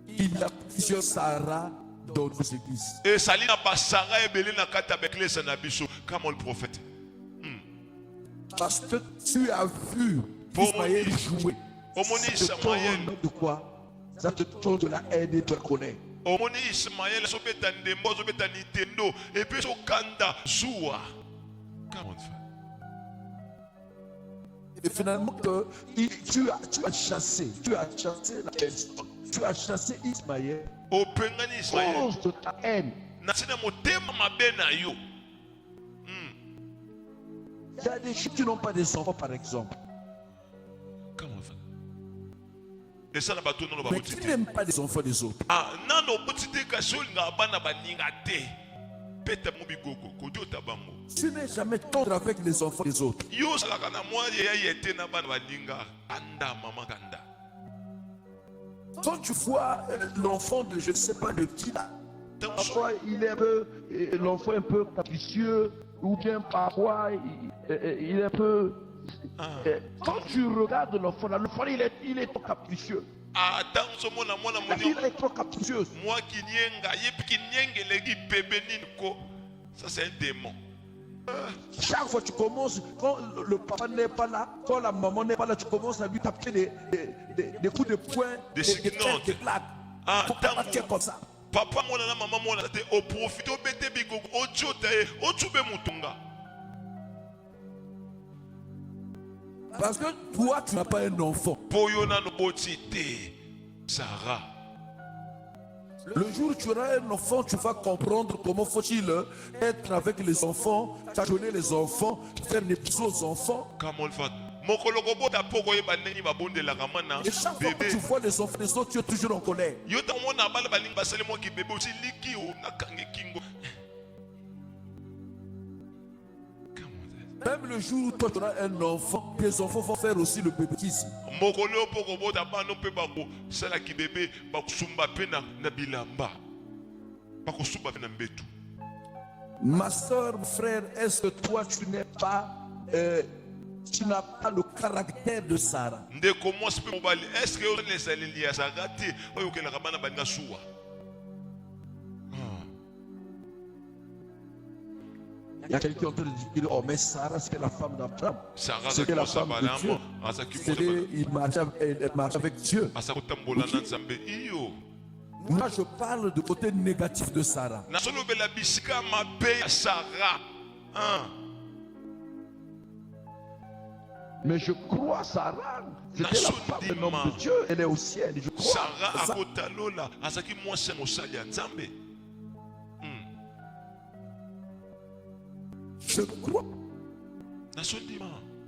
Il y a plusieurs Sarah dans nos églises. ezali na basara ebele na kati ya beklesa na biso. Come on, prophète. Parce que tu as vu Ismaël jouer. Omoni Ça te Ismaël. tourne de quoi? Ça te tourne de la haine et de la colère. omoni Ismaël azobeta ndembo azobeta nintendo epe ezokanda zuwa. Come on, Father. Et finalement, tu as chassé la personne. Tu as chassé Ismaël opengani à Ismaël cause de ta haine. na ntina motema mabe na yo. Il y a des gens qui n'ont pas des enfants, par exemple. Come on, Father. esala bato nano Mais baboti qui te. n'aiment pas les enfants des autres. nano oboti te kasi olingaka bana baninga te peta mo bigogo kodi ota bango. Tu n'es jamais tendre avec les enfants des autres. yo osalaka na mwa yeya ye te na bana baninga kanda mama kanda. Quand tu vois l'enfant de je ne sais pas de qui là, Ntango parfois il est un peu, l'enfant un peu capricieux, ou bien parfois il est un peu. Quand tu regardes l'enfant là, l'enfant il est trop capricieux. ntango ozomona mwana La fille moninga est trop capricieuse. mwa kinyenga ye mpe kinyenga eleki bebe nini ko. Ça c'est un démon. Chaque fois que tu commences, quand le papa n'est pas là, quand la maman n'est pas là, tu commences à lui taper des coups de poing, Des des signantes. claques. Faut pas ntango partir comme ça. papa mwana na mama mwana te oprofite obete bigogo ojota ye otube mutunga. Parce que toi, tu n'as pas un enfant. po yo nano boti te Sarah. Le jour où tu auras un enfant, tu vas comprendre comment faut-il être avec les enfants, cajoler les enfants, faire des bisous aux enfants. Come on, Father. mokolo kobota po koyeba ndenge babondelaka mwana Et chaque fois que bebe tu vois les enfants des autres, tu es toujours en colère. yo ntango mona bana balingi basali mwaki bebe osiliki o nakange kingo. Même le jour où toi tu auras un enfant, tes enfants vont faire aussi le bébétisme. mokolo po kobota bana mpe bakosalaki bebe bakosumba mpe na bilamba bakosumba mpe na mbetu. Ma soeur, mon frère, est-ce que toi tu n'as pas le caractère de Sarah? ndeko mwasi mpe mobali eske ozalesa eleli ya Sarah te oyokelaka bana baninga suwa. Il y a quelqu'un qui est en train de dire, oh mais Sarah c'était la femme d'Abraham. Sarah C'était la femme de Dieu. azaki Il marche avec Dieu. asakotambola na nzambe iyo. Moi je parle du côté négatif de Sarah. nazolobela bisika mabe ya Sarah. Mais je crois Sarah, c'était la femme d'un homme de Dieu, elle est au ciel. Je crois. Sarah akotalola azaki mwasi mosali ya Nzambe. Je crois.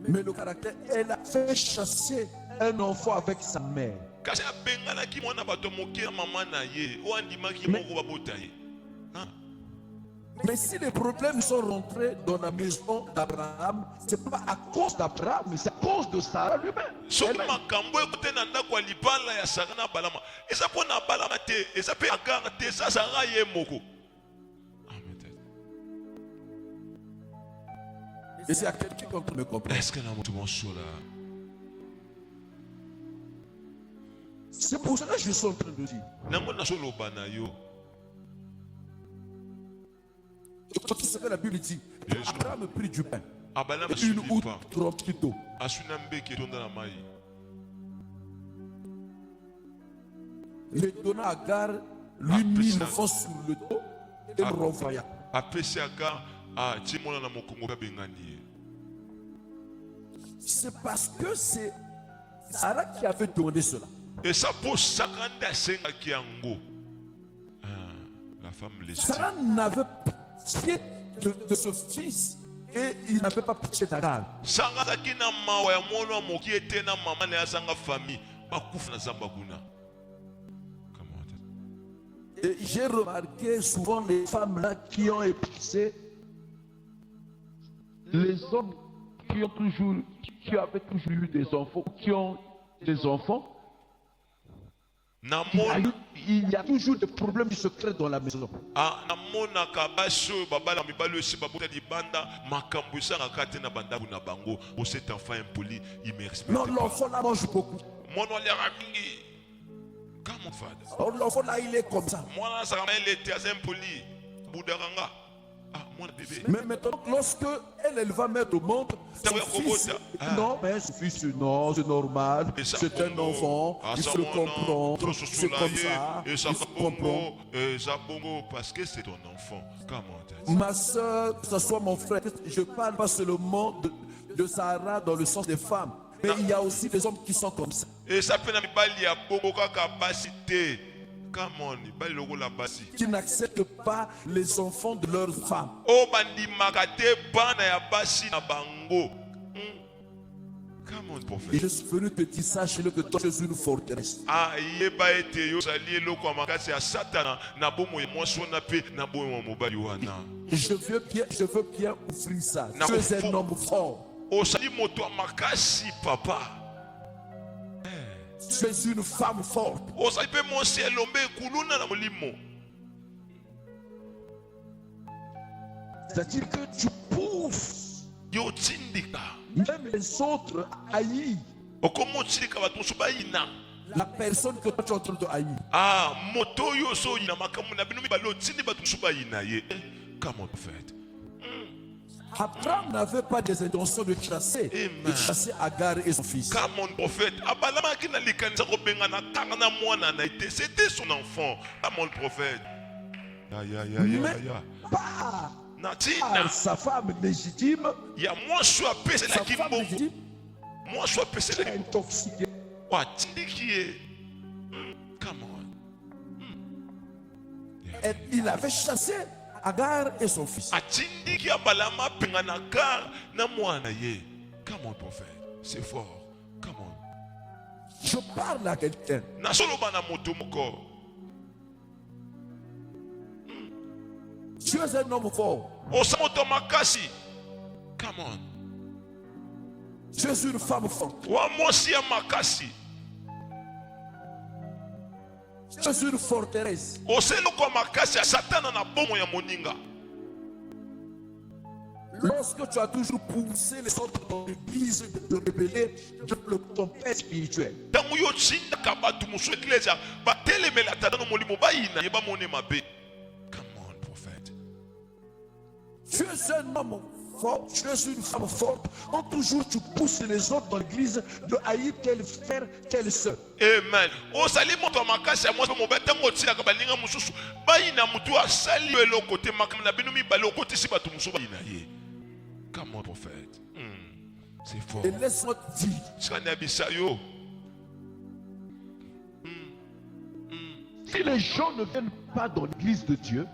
Mais le caractère, elle a fait chasser un enfant avec sa mère. Kasi abenganaki mwana bato moke na mama na ye, o andimaki moko babota ye. Mais si les problèmes sont rentrés dans la maison d'Abraham, ce n'est pas à cause d'Abraham, mais c'est à cause de Sarah lui-même. Soki makambo ekote na ndako ya libala ya Sara na Balama, eza mpo na Balama te, eza mpe Agar te, eza Sara ye moko. Et c'est à quelqu'un qui me comprend. Est-ce que na moto monso là? C'est pour cela que je suis en train de dire. Nango na solo bana yo. Quand tu sais que la Bible dit, Abraham prit du pain. Et une outre remplie d'eau. Il donna à Agar, lui mit l'enfant sur le dos et le renvoya. C'est parce que c'est Sarah qui avait donné cela. Et ça pose ça quand la femme légitime. Sarah n'avait pas pitié de ce fils et il n'avait pas pitié d'Agar. Et j'ai remarqué souvent les femmes là qui ont épousé les hommes qui avaient toujours eu des enfants, qui ont des enfants. Il y a toujours des problèmes secrets dans la maison. Non, l'enfant là mange beaucoup. Oh, l'enfant là il est comme ça. Mais maintenant, lorsque elle va mettre au monde son fils, non, mais son fils, non, c'est normal, c'est un enfant, il se comprend, c'est comme ça, il se comprend. Parce que c'est ton enfant. Ma soeur, que ce soit mon frère, je parle pas seulement de Sarah dans le sens des femmes, mais il y a aussi des hommes qui sont comme ça. Et ça peut qui n'acceptent pas les enfants de leurs femmes. Et je suis venu te dire, sache-le que toi tu es une forteresse. Je veux bien ouvrir ça. Tu es un homme fort. Tu es une femme forte. C'est-à-dire que tu pousses même les autres à haïr la personne que toi tu es en train de haïr. Abraham n'avait pas des intentions de chasser Agar et son fils. Comme mon prophète, c'était son enfant. Comme mon prophète. Mais pas sa femme légitime. Il y a moi je suis sa femme légitime. Moi je suis intoxiqué. Il avait chassé Agar et son fils. Come on, prophète. C'est fort. Come on. Je parle à quelqu'un. Tu es un homme fort. Come on. Tu es une femme forte. Tu es une forteresse. Lorsque tu as toujours poussé les autres dans l'église de rebeller ton père spirituel. Come on, prophète. Tu es un homme fort, tu es une femme forte. Quand toujours tu pousses les autres dans l'église de haïr tel frère, telle soeur. Amen. Come on, prophète. C'est fort. Et laisse-moi te dire, si les gens ne viennent pas dans l'église de Dieu,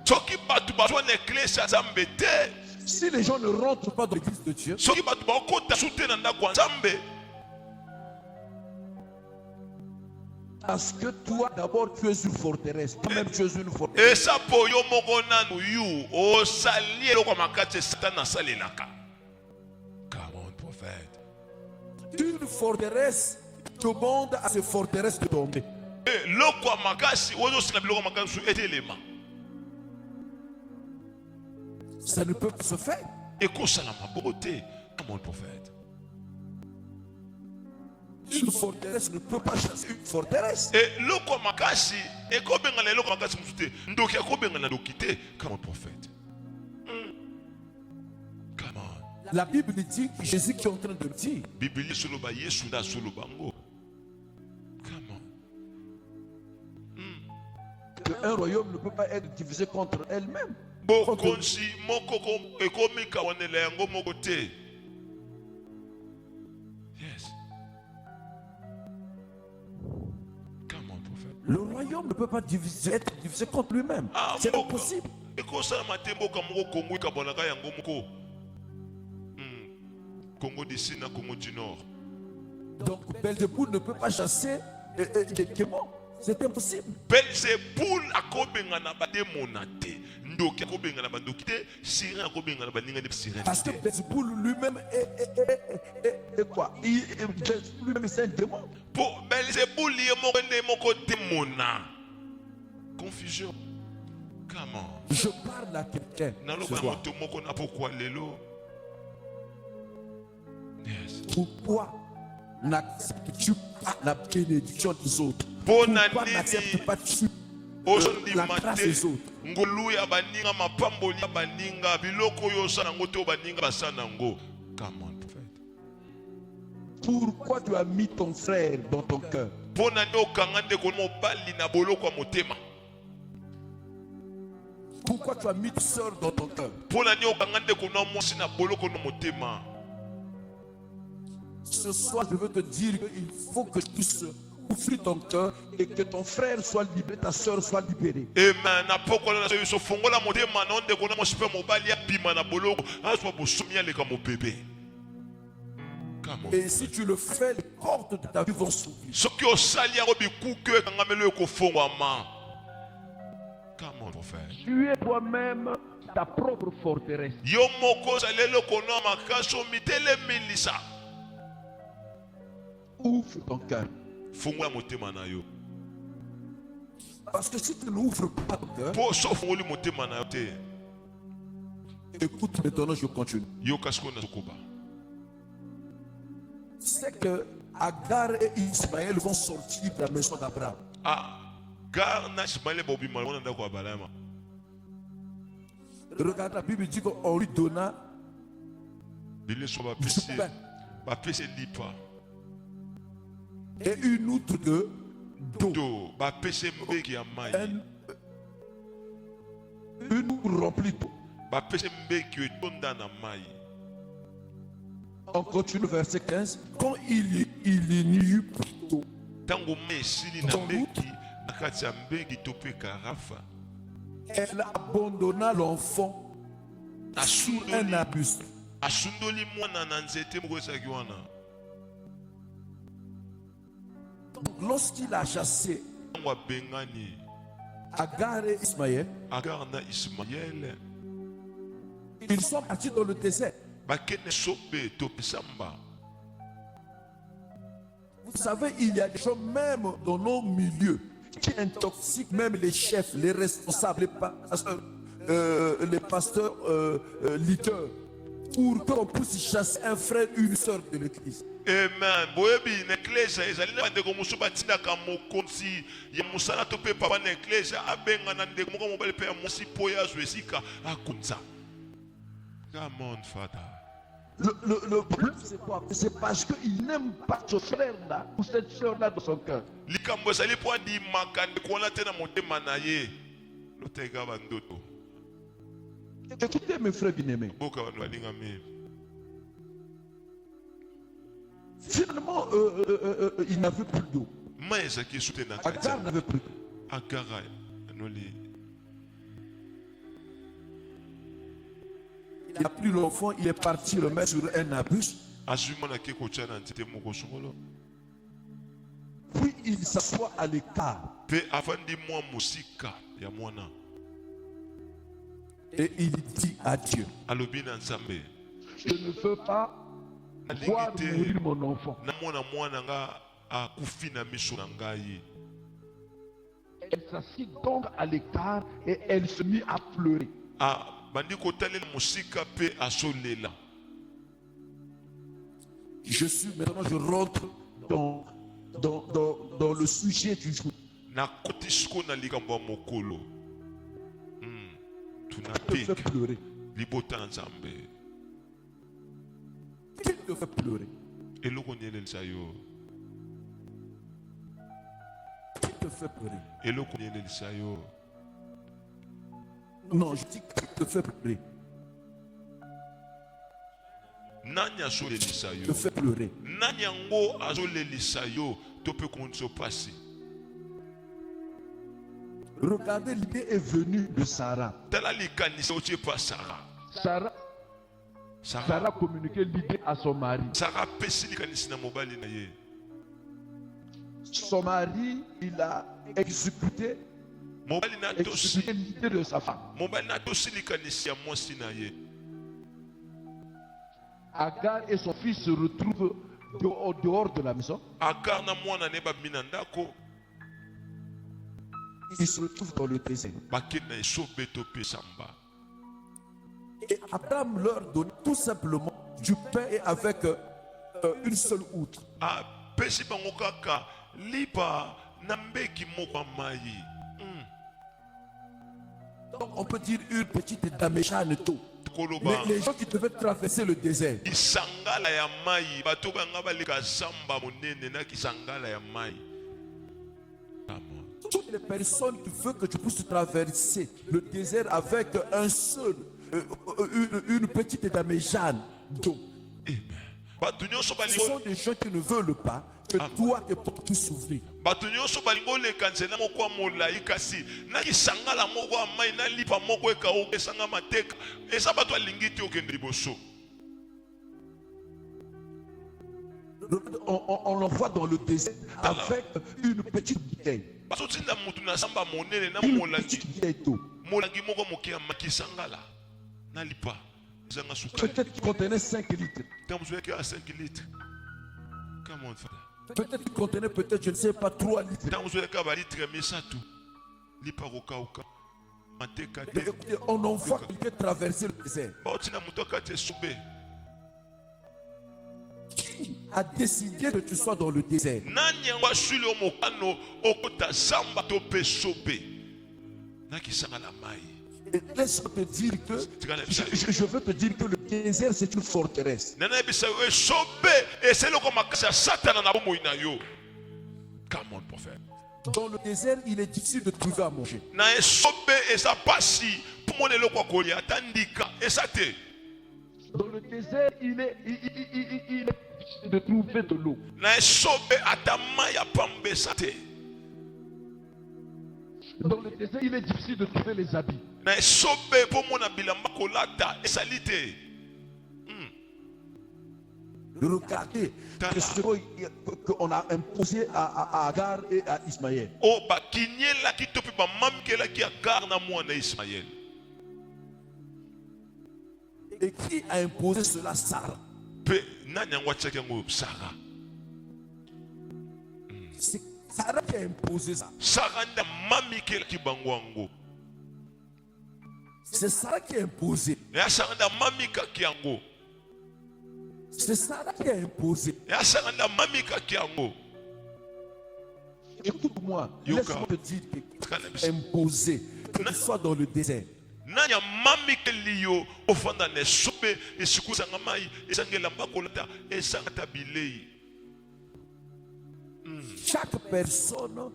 si les gens ne rentrent pas dans l'église de Dieu, parce que toi d'abord tu es une forteresse, toi-même tu es une forteresse. Une forteresse demande à ces forteresses de tomber. Ça ne peut pas se faire. Une forteresse ne peut pas chasser une forteresse. La Bible dit que Jésus qui est en train de dire qu'un royaume ne peut pas être divisé contre elle-même. Le royaume ne peut pas être divisé contre lui-même. C'est impossible. Congo du Sud et Congo du Nord. Donc Belzéboul ne peut pas chasser les démons. C'est impossible. Belzéboul a parce que Belzéboul lui-même est quoi? Lui-même c'est un démon. Pour Belzéboul, il y a un confusion. Comment? Je parle à quelqu'un. Pourquoi n'acceptes-tu pas la bénédiction des autres? Pourquoi n'acceptes pas tu la grâce des autres? Pourquoi tu as mis ton frère dans ton cœur? Pourquoi tu as mis ta soeur dans ton cœur? Ce soir, je veux te dire qu'il faut que tu puisses ouvrir ton cœur et que ton frère soit libéré, ta soeur soit libérée. Et si tu le fais, les portes de ta vie vont s'ouvrir. Tu es toi-même ta propre forteresse. Ouvre ton cœur. Parce que si tu n'ouvres pas ton cœur, écoute maintenant, je continue. C'est que Agar et Ismaël vont sortir de la maison d'Abraham. Regarde, la Bible dit qu'on lui donna du pain et une outre d'eau. Une outre remplie d'eau. On continue verset 15. Quand il n'y eut plus d'eau dans l'outre, elle abandonna l'enfant sous un arbuste. Donc, lorsqu'il a chassé Agar et Ismaël, ils sont partis dans le désert. Vous savez, il y a des gens même dans nos milieux qui intoxiquent même les chefs, les responsables, les pasteurs leaders, pour qu'on puisse chasser un frère, une soeur de l'église. Amen. Come on, Father. Le problème, c'est quoi? C'est parce qu'il n'aime pas ce frère-là ou cette soeur-là dans son cœur. Écoutez, mes frères bien-aimés. Finalement, il n'avait plus d'eau. Agar n'avait plus d'eau. Il a pris l'enfant, il est parti le mettre sur un arbuste. Puis il s'assoit à l'écart. Et il dit à Dieu, je ne veux pas voir mourir mon enfant. Elle s'assit donc à l'écart et elle se mit à pleurer. Je rentre dans le sujet du jour. Qui te fait pleurer? Qui te fait pleurer? Qui te fait pleurer? Non, je dis qui te fait pleurer. Te fait pleurer. Regardez, l'idée est venue de Sarah. Sarah communiquait l'idée à son mari. Son mari, il a exécuté l'idée de sa femme. Agar et son fils se retrouvent au dehors de la maison. Ils se retrouvent dans le désert. Et Abraham leur donne tout simplement du pain et avec une seule outre. Donc on peut dire une petite daméchane tout. Mais les gens qui devaient traverser le désert, toutes les personnes qui veulent que tu puisses traverser le désert avec une petite daméchane d'eau, ce sont des gens qui ne veulent pas que toi tes portes puissent s'ouvrir. On l'envoie dans le désert avec une petite bouteille. Une petite bouteille d'eau. Peut-être qu'il contenait 5 litres. Peut-être qu'il contenait, je ne sais pas, 3 litres. Écoutez, on envoie quelqu'un traverser le désert. Qui a décidé que tu sois dans le désert? Et laisse-moi te dire que je veux te dire que le désert c'est une forteresse. Dans le désert, il est difficile de trouver à manger. Dans le désert, il est difficile de trouver de l'eau. Dans le désert, il est difficile de trouver les habits. Regardez ce qu'on a imposé à Agar et à Ismaël. Et qui a imposé cela? Sarah. C'est Sarah qui a imposé ça. C'est Sarah qui a imposé. C'est Sarah qui a imposé. Écoute-moi, laisse-moi te dire que imposer, que tu sois dans le désert. Chaque personne dans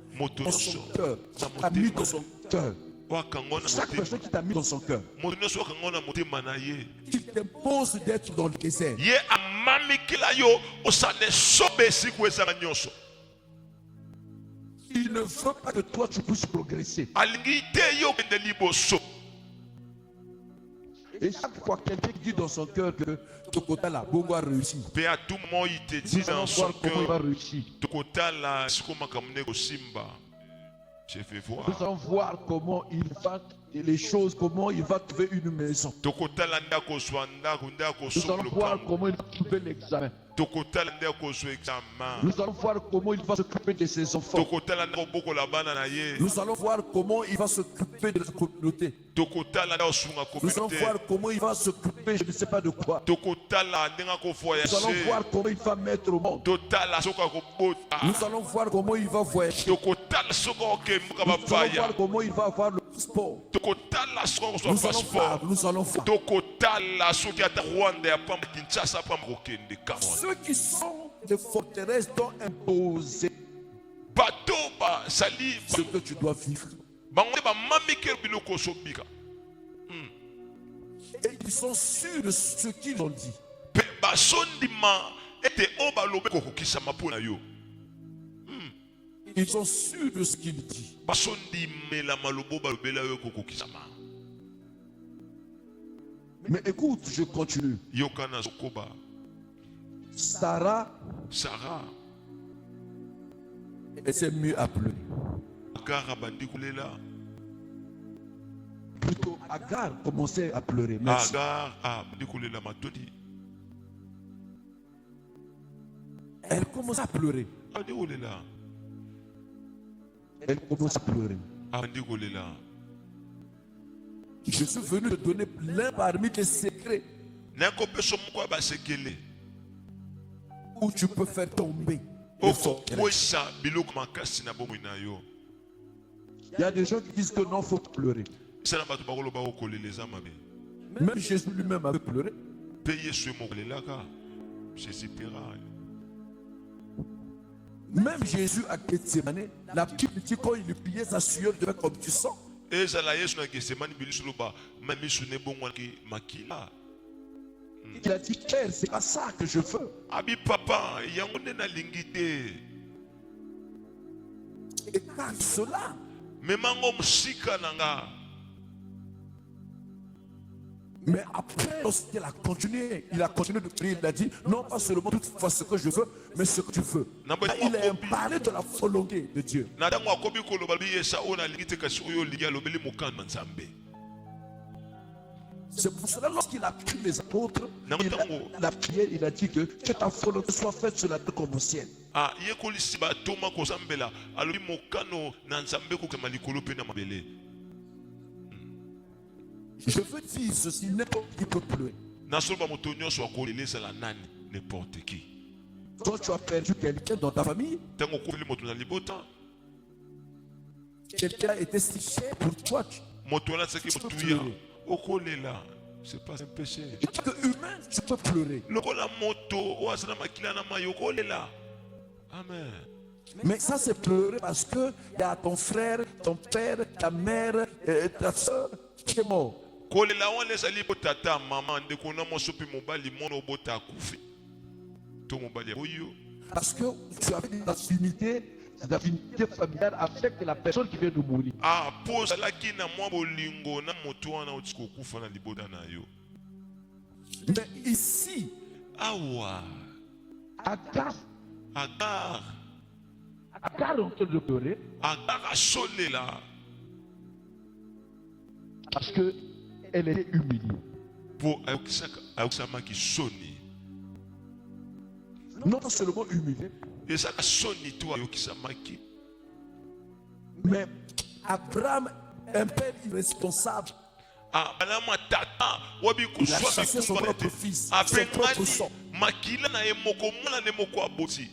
son cœur a mis dans son cœur. Chaque personne qui t'a mis dans son cœur, il t'impose d'être dans le désert. mamikila yo osane sobe sikwezanga nyonso. Il ne veut pas que toi tu puisses progresser. Alingi te yo kende liboso. Et chaque fois quelqu'un dit dans son cœur que Tokota là, Bongo a réussi. Pe à tout moment il te dit Nous allons dans son voir comment il va cœur réussir. Tokota la sikoma kamune ko simba. Je vais voir. Nous allons voir comment il va, les choses, comment il va trouver une maison. Tokota la ndako swanda kunda ko Nous allons voir soklo. comment il va trouver l'examen. Tokota la ndako so examen. Nous allons voir comment il va s'occuper de ses enfants. Tokota la ndako boko la bana na ye. Nous allons voir comment il va s'occuper de la communauté. Tokota la ndako sunga Nous allons communauté. voir comment il va s'occuper, je ne sais pas de quoi. Tokota la ndenga ko Nous allons voyager. voir comment il va mettre au monde. Totala soka ko bota. Nous allons voir comment il va voyager. Tokotala soka ke muka Nous allons babaya. voir comment il va avoir le sport. Tokotala soka ko Nous so allons voir, passeport. nous allons voir. Tokotala soki ata Rwanda ya pamba Kinshasa pamba kokende Cameroun. Ceux qui sont des forteresses t'ont imposé Bato ba sali ce que tu dois vivre. bango ba mamike biloko sobika. Et ils sont sûrs de ce qu'ils ont dit. Pe ba sondima ete o ba lobe ko kokisama pona yo. Ils sont sûrs de ce qu'ils disent. Ba sondimela malobo ba lobela yo ko kokisama. Mais écoute, je continue. Yokana sokoba. Sarah, Sarah elle s'est mise à pleurer. Agar bandi kulela. Plutôt, Agar commençait à pleurer. Merci. Agar bandi kulela matodi. Elle commence à pleurer. Bandi kulela. Elle commence à pleurer. Bandi kulela. Je suis venu te donner l'un parmi tes secrets Nako peso mko ba sekele. où tu peux faire tomber les Oko forteresses. kwesa biloko makasi na bomo na yo. Il y a des gens qui disent que non, il faut pleurer. Sala bato bakolo ba okoleleza mabe. Même Jésus lui-même avait pleuré. Payer ce mot lelaka. Jésus paiera. Même Jésus à Gethsemane, la Bible dit quand il priait, sa sueur devait comme du sang. Ezala yesu na Gethsemane bilisolo ba mami sune bongo ki makila. Il a dit, Père, c'est pas ça que je veux. Abi papa yango nde na lingite. Et car cela, Memango musika nanga. mais après, lorsqu'il a continué de prier, il a dit, non pas seulement toutefois ce que je veux, mais ce que tu veux. Na ba Il a parlé de la volonté de Dieu. na dango akobi koloba bi yesa ona lingite kasi oyo liya lobeli mokanda nzambe. C'est pour cela, lorsqu'il a pris les apôtres, Non, il a prié, il a dit que ta volonté soit faite sur la terre comme au ciel. Ah, yekolisi ba toma ko sambela alobi mokano na nzambe ko kema likolo pe na mabele. Je veux dire ceci, n'importe qui peut pleurer. Na solo ba moto nyonso akolelesa la nani n'importe qui. Toi, tu as perdu quelqu'un dans ta famille, Tango ko li moto na libota, quelqu'un a été si cher pour toi. moto na saki Tu peux motuya. pleurer. Okolela, c'est pas un péché. En tant qu'humain, tu peux pleurer. Lokola moto oasana makila na mayo okolela. Amen. Mais ça, c'est pleurer parce que il y a ton frère, ton père, ta mère, ta soeur qui est mort. Kolela wana ezali tata mama ndeko na mosopi mobali mona obota akufi. To mobali oyo. Parce que tu avais une affinité familiale avec la personne qui vient de mourir. Ah, pose laki na mwa bolingo na moto wana otiko kufa na libota na yo. Mais ici, Awa, Agar Agar, est en train de pleurer Agar a solela. parce qu'elle était humiliée. Po ayokisama ki soni. Non pas seulement humiliée, Ezaka soni to ayokisama ki. mais Abraham, un père irresponsable, Ah, balama tata wabi il a kuswa chassé son bikumba propre nete. fils, son Après propre mani sang. makila na ye moko mwana ne moko aboti.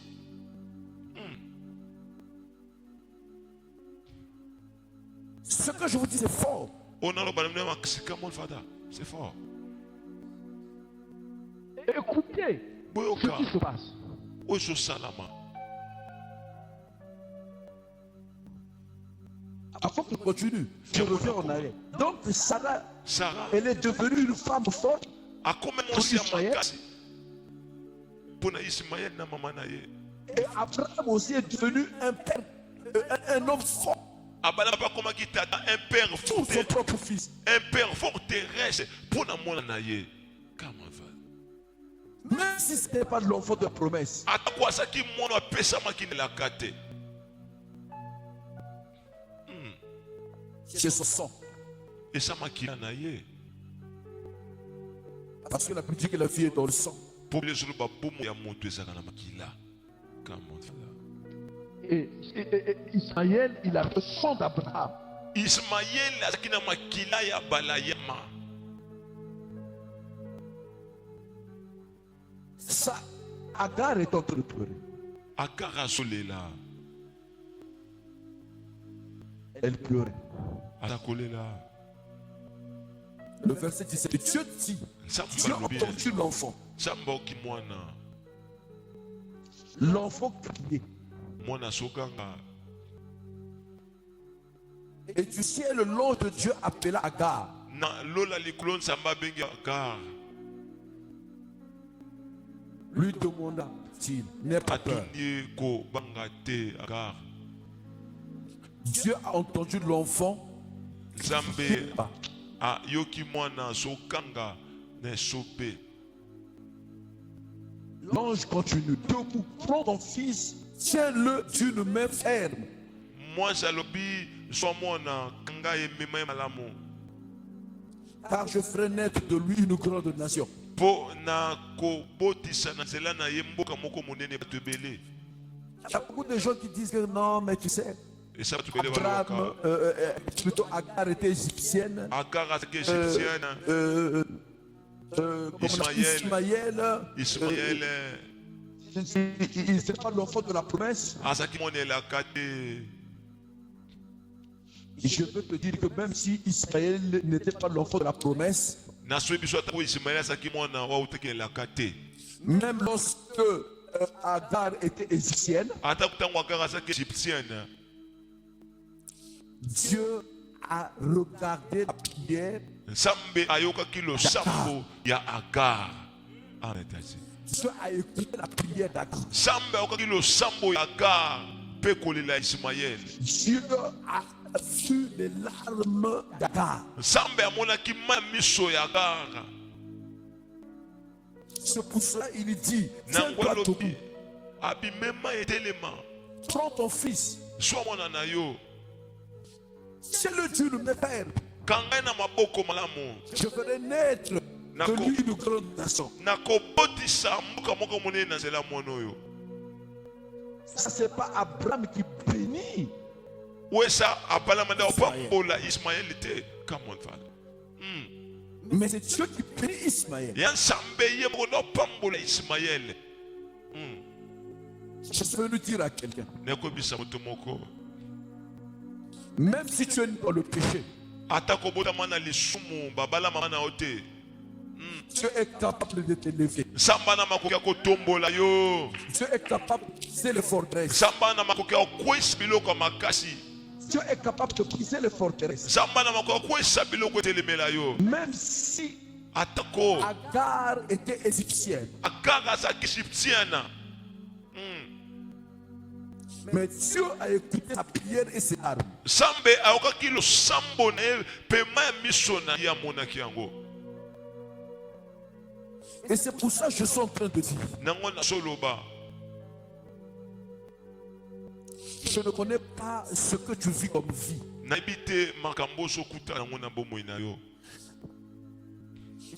Ce que je vous dis, c'est fort. On a le banane makisika mon fada. C'est fort. Écoutez ce Boyoka. qui se passe. Ojo salama. Avant que je continue, je reviens en arrière. Donc Sarah, Sarah elle est devenue une femme forte a comme pour mon sia Israël. makasi. Pona Ismaël na mama na ye. Et Abraham aussi est devenu un père, un homme fort Abala pas comment qui t'a un père pour fort, son propre fils. un père forteresse pour na mona na ye. Comment va? Même si ce n'est pas l'enfant de promesse. Ata kwa sa ki mona pesa makine la kate. C'est son sang. Et ça makina na ye. Parce que la Bible dit que la vie est dans le sang. Pour les jours babomo ya moto ezaka na makila. Comment va? Et Ismaël, il a le sang d'Abraham. Ismaël azaki na makila ya balayama. Ça, Agar est en train de pleurer. Agar azolela. Elle pleurait. Atakolela. Le verset 17, Dieu dit, Dieu a entendu l'enfant. Samba oki mwana. L'enfant criait. Mwana sokanga. Et du ciel, l'ange de Dieu appela Agar. Na lola likulon samba bengi Agar. Lui demanda-t-il, n'aie pas peur. Atunye ko bangate Agar. Dieu a entendu l'enfant. Zambe a yoki mwana sokanga ne sope. L'ange continue. Debout, prends ton fils, tiens-le d'une main ferme. Moi jalobi so mwana kanga emema malamu. Car je ferai naître de lui une grande nation. Po na ko botisa na zela na ye mboka moko monene batebele. Il y a beaucoup de gens qui disent que non, mais tu sais, Et ça tu connais Abraham, plutôt Agar était égyptienne. Agar a été égyptienne. Ismaël. Ismaël, il n'est pas l'enfant de la promesse. Asaki mone la kate. Je peux te dire que même si Ismaël n'était pas l'enfant de la promesse, Na sobi so ta Ismaël asaki mona wa uteke la kate. même lorsque Agar était égyptienne, Ata kutango Agar asaki égyptienne. Dieu a regardé la prière. Sambe ayoka kilo sambo ya Agar. Arrêtez. Dieu a écouté la prière d'Agar. Sambe ayoka kilo sambo ya Agar. Pe kolela Ismaël. Dieu a vu les larmes d'Agar. Sambe amona ki mamiso ya Agar. C'est pour cela il dit, tiens-toi Nangwa debout, lobi. Abimema etelema. prends ton fils, Sois mwana na yo. tiens-le d'une main ferme. Kangai na maboko malamu. Je ferai naître de lui une grande nation. Nakobotisa mboka moko monene na nzela mwana oyo. Ça, c'est pas Abraham qui bénit. Wesa apalamanda opambola Ismaël te. Come on, Father. Mais c'est Dieu qui bénit Ismaël. Yan sambe ye moko na opambola Ismaël. Je suis venu dire à quelqu'un, Nekobisa moto moko. même si tu es dans le péché, Atako bota mana lisumu babala mana ote. Dieu est capable de t'élever. Samba na makoki ya kotombola yo. Dieu est capable de briser les forteresses. Samba na makoki ya kwesa biloko makasi. Dieu est capable de briser les forteresses. Samba na makoki ya kwesa biloko telemela yo. Même si Atako Agar était égyptienne. Agar azaki égyptienne. Mais Dieu a écouté sa prière et ses larmes. Sambe aokaki lo sambo na ye pema ya miso na ye amonaki yango. Et c'est pour ça que je suis en train de dire, Nango na soloba. je ne connais pas ce que tu vis comme vie. Nayebi te makambo sokuta nango na bomoi na yo.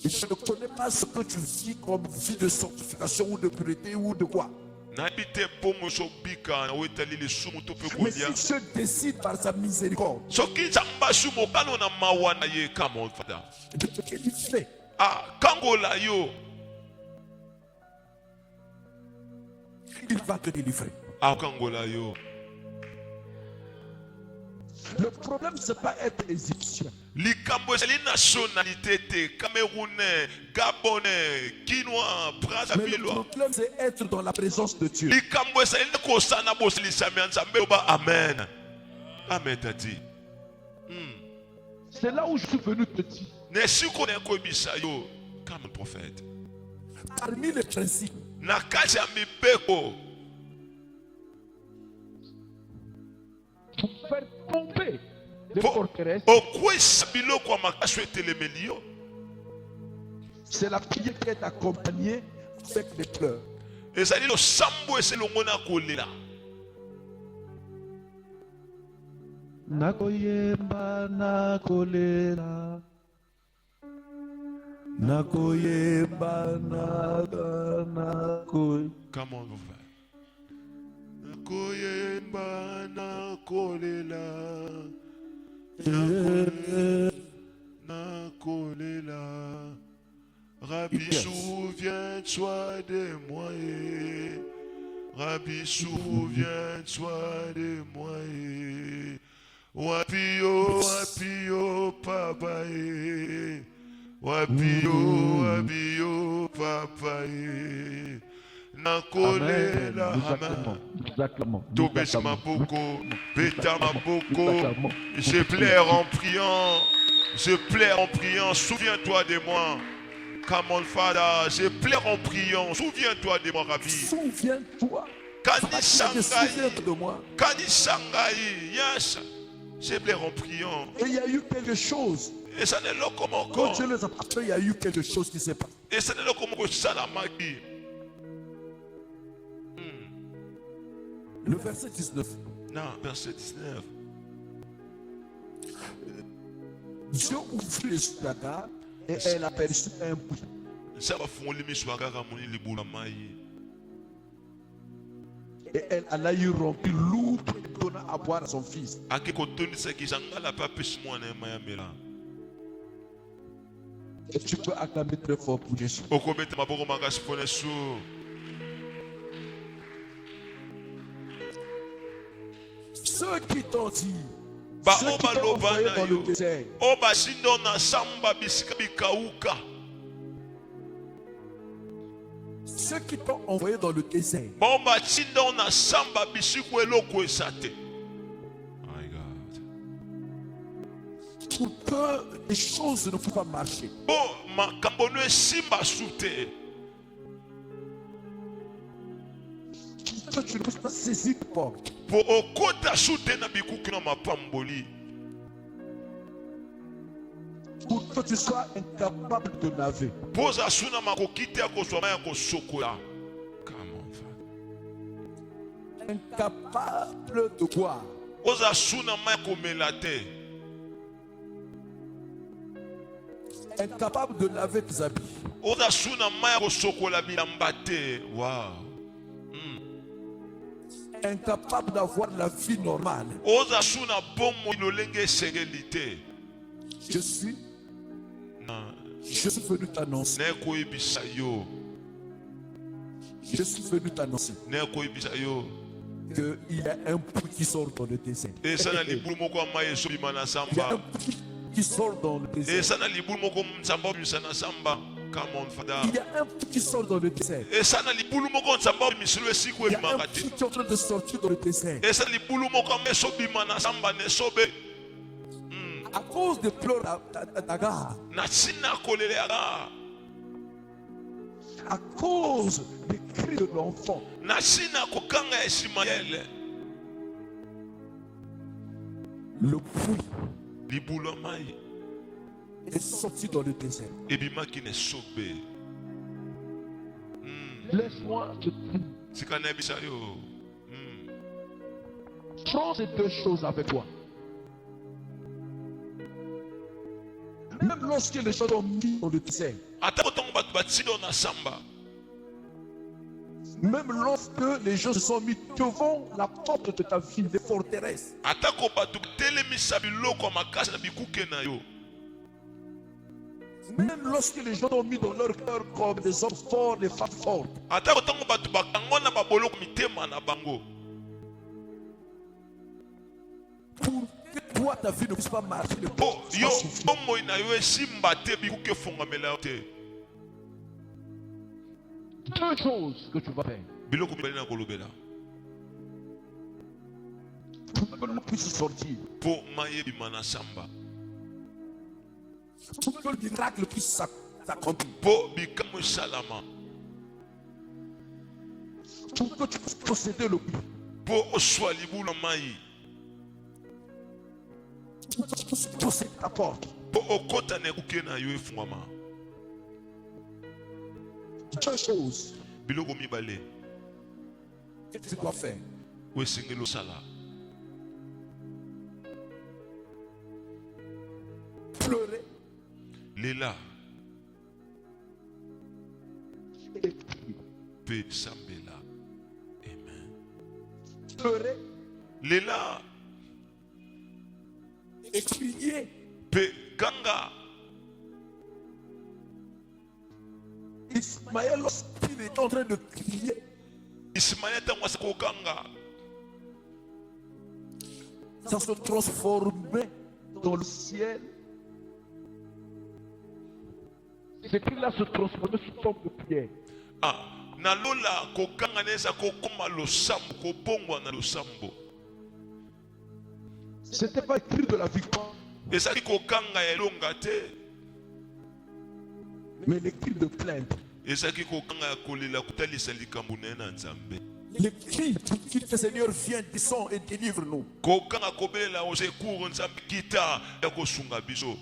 Et je ne connais pas ce que tu vis comme vie de sanctification ou de pureté ou de quoi. Nayebi te bomoi sobika na wetali lisumu to pe Mais kolia. si Dieu décide par sa miséricorde Soki nzamba su mokano na mawa na ye kama fada. de te délivrer, Ah kangola yo. il va te délivrer. Ah kangola yo. Le problème, ce n'est pas être égyptien. Likambo ezali nationalité te Camerounais, Gabonais, Guinois, Mais le Brazzaville. problème, c'est être dans la présence de Dieu. Likambo ezali kosana bosilisa ya Nzambe oba amen. Amen tati. C'est là où je suis venu te dire. Nesiko na koyebisa yo comme prophète. Parmi les principes na kati ya mibeko pour faire tomber les po forteresses. okwesa biloko ya makasi oyo etelemeli yo. C'est la prière qui est accompagnée avec des pleurs. ezali losambo eselongo na kolela. Nakoyemba nakolela, nakoyemba nakoyemba. Comment on va faire? Nakoyemba nakolela, nakolela. Rabbi, souviens-toi de moi. Rabbi, souviens-toi de moi. Wapio, wapio, papa. Wapio, papa. Nakolela, amen. Tobes maboko, beta maboko. Je pleure en priant. Je pleure en priant. Souviens-toi de moi. Come on, Father, je pleure en priant. Souviens-toi de moi, Rabbi. Souviens-toi. Kani Shanghai. De moi. Kani Shanghai. Yes. Je pleure en priant. Et il y a eu quelque chose. Et ça n'est pas comme Quand encore. Dieu les a appelés, il y a eu quelque chose qui s'est passé. Et ça n'est pas comme Salamagi. Le verset 19. Non, verset 19. Dieu ouvrit les yeux d'Agar et elle aperçut un puits. Ça va fonder mes soirs à mon île Boulamaï. Et elle alla y remplir l'outre et donna à boire à son fils. A que contenu ce qui s'en a pas plus moi ne m'ayamela. Et tu peux acclamer très fort pour Jésus. Au combat ma boko magas ponesu. Ceux qui t'ont dit, Ba ceux qui t'ont envoyé dans le désert, Oba sindo na samba bisika bikauka. ceux qui t'ont envoyé dans le désert, Bomba sindo na samba bisiku eloko esate. My God. pour que les choses ne puissent pas marcher. Bo makambo no simba sute. Pour que tu ne puisses pas saisir de porte. Po okota sute na bikuki na mapamboli. Pour que tu sois incapable de naver. Poza suna makokite ya koswama ya kosokola. Come on, Father. Incapable de boire. Poza suna ma komela te. Incapable de laver tes habits. Oza suna ma kosokola bilamba te. Wow. Incapable d'avoir la vie normale. Oza suna bomo ilolenge segelite. Je suis venu t'annoncer. Neko ibisa yo. Je suis venu t'annoncer Neko ibisa yo. qu'il y a un puits qui sort dans le désert. E sana libulu moko amaye so bimana Il y a un samba. puits qui sort dans le E désert. sana libulu moko msamba bisana samba. Come on, Father. Il y a un puits qui sort dans le désert. E sana libulu moko msamba misilo esiku Il y a un ebimakate. puits qui est en train de sortir dans le désert. E sana libulu moko ameso bimana samba ne sobe. À cause des pleurs d'Agar, Na sina kolele aga. à cause des cris de l'enfant, Na sina kokanga Ismaël. le puits Libulu mai est sorti dans le désert. ebimaki ne sobe. Laisse-moi te dire, Sikana bisa yo. prends ces deux choses avec toi. Même lorsque les gens ont mis dans le désert, Ata kotongo batu batido na samba. même lorsque les gens se sont mis devant la porte de ta ville, des forteresses, Ata ko batu telemisa biloko makasi na bikuke na yo. même lorsque les gens ont mis dans leur cœur comme des hommes forts, des femmes fortes, Ata kotongo batu bakango na baboloko mitema na bango. pour que toi, ta vie ne puisse pas marcher, ne Po puisse yo pas souffrir. bomo na yo esimba te bikuke fongamela te. Deux choses que tu vas faire Biloko mibale na kolobela. pour que nous puissions sortir, Po maye bimana samba. pour que le miracle puisse s'accomplir. Po bikamo salama. pour que tu puisses posséder le puits. pour soit libula mai. Pour que tu puisses posséder ta porte. Pour okota ne kukena yo efungama. Deux choses Biloko mibale. que tu dois faire. Ou esengelo sala. Pleurer Lela et prier. pe sambela. Amen. Pleurer Lela et crier. pe ganga. Ismaël, lorsqu'il est en train de crier, Ismaël tangwa ko ganga. ça se transformait dans le ciel. Ces cris-là se transformaient sous forme de prière. Ah, na lola ko ganga neza ko koma lo sambo ko bongwa na lo sambo. C'était pas écrit de la victoire, Ezali ko ganga ya longa te. mais les cris de plainte. Ezali ko ganga ya kolela kutalisa likambo na nzambe. Les cris pour qui le Seigneur vient, descend et délivre-nous. Ko ganga ko belela o secours nzambe kita ya ko sunga biso.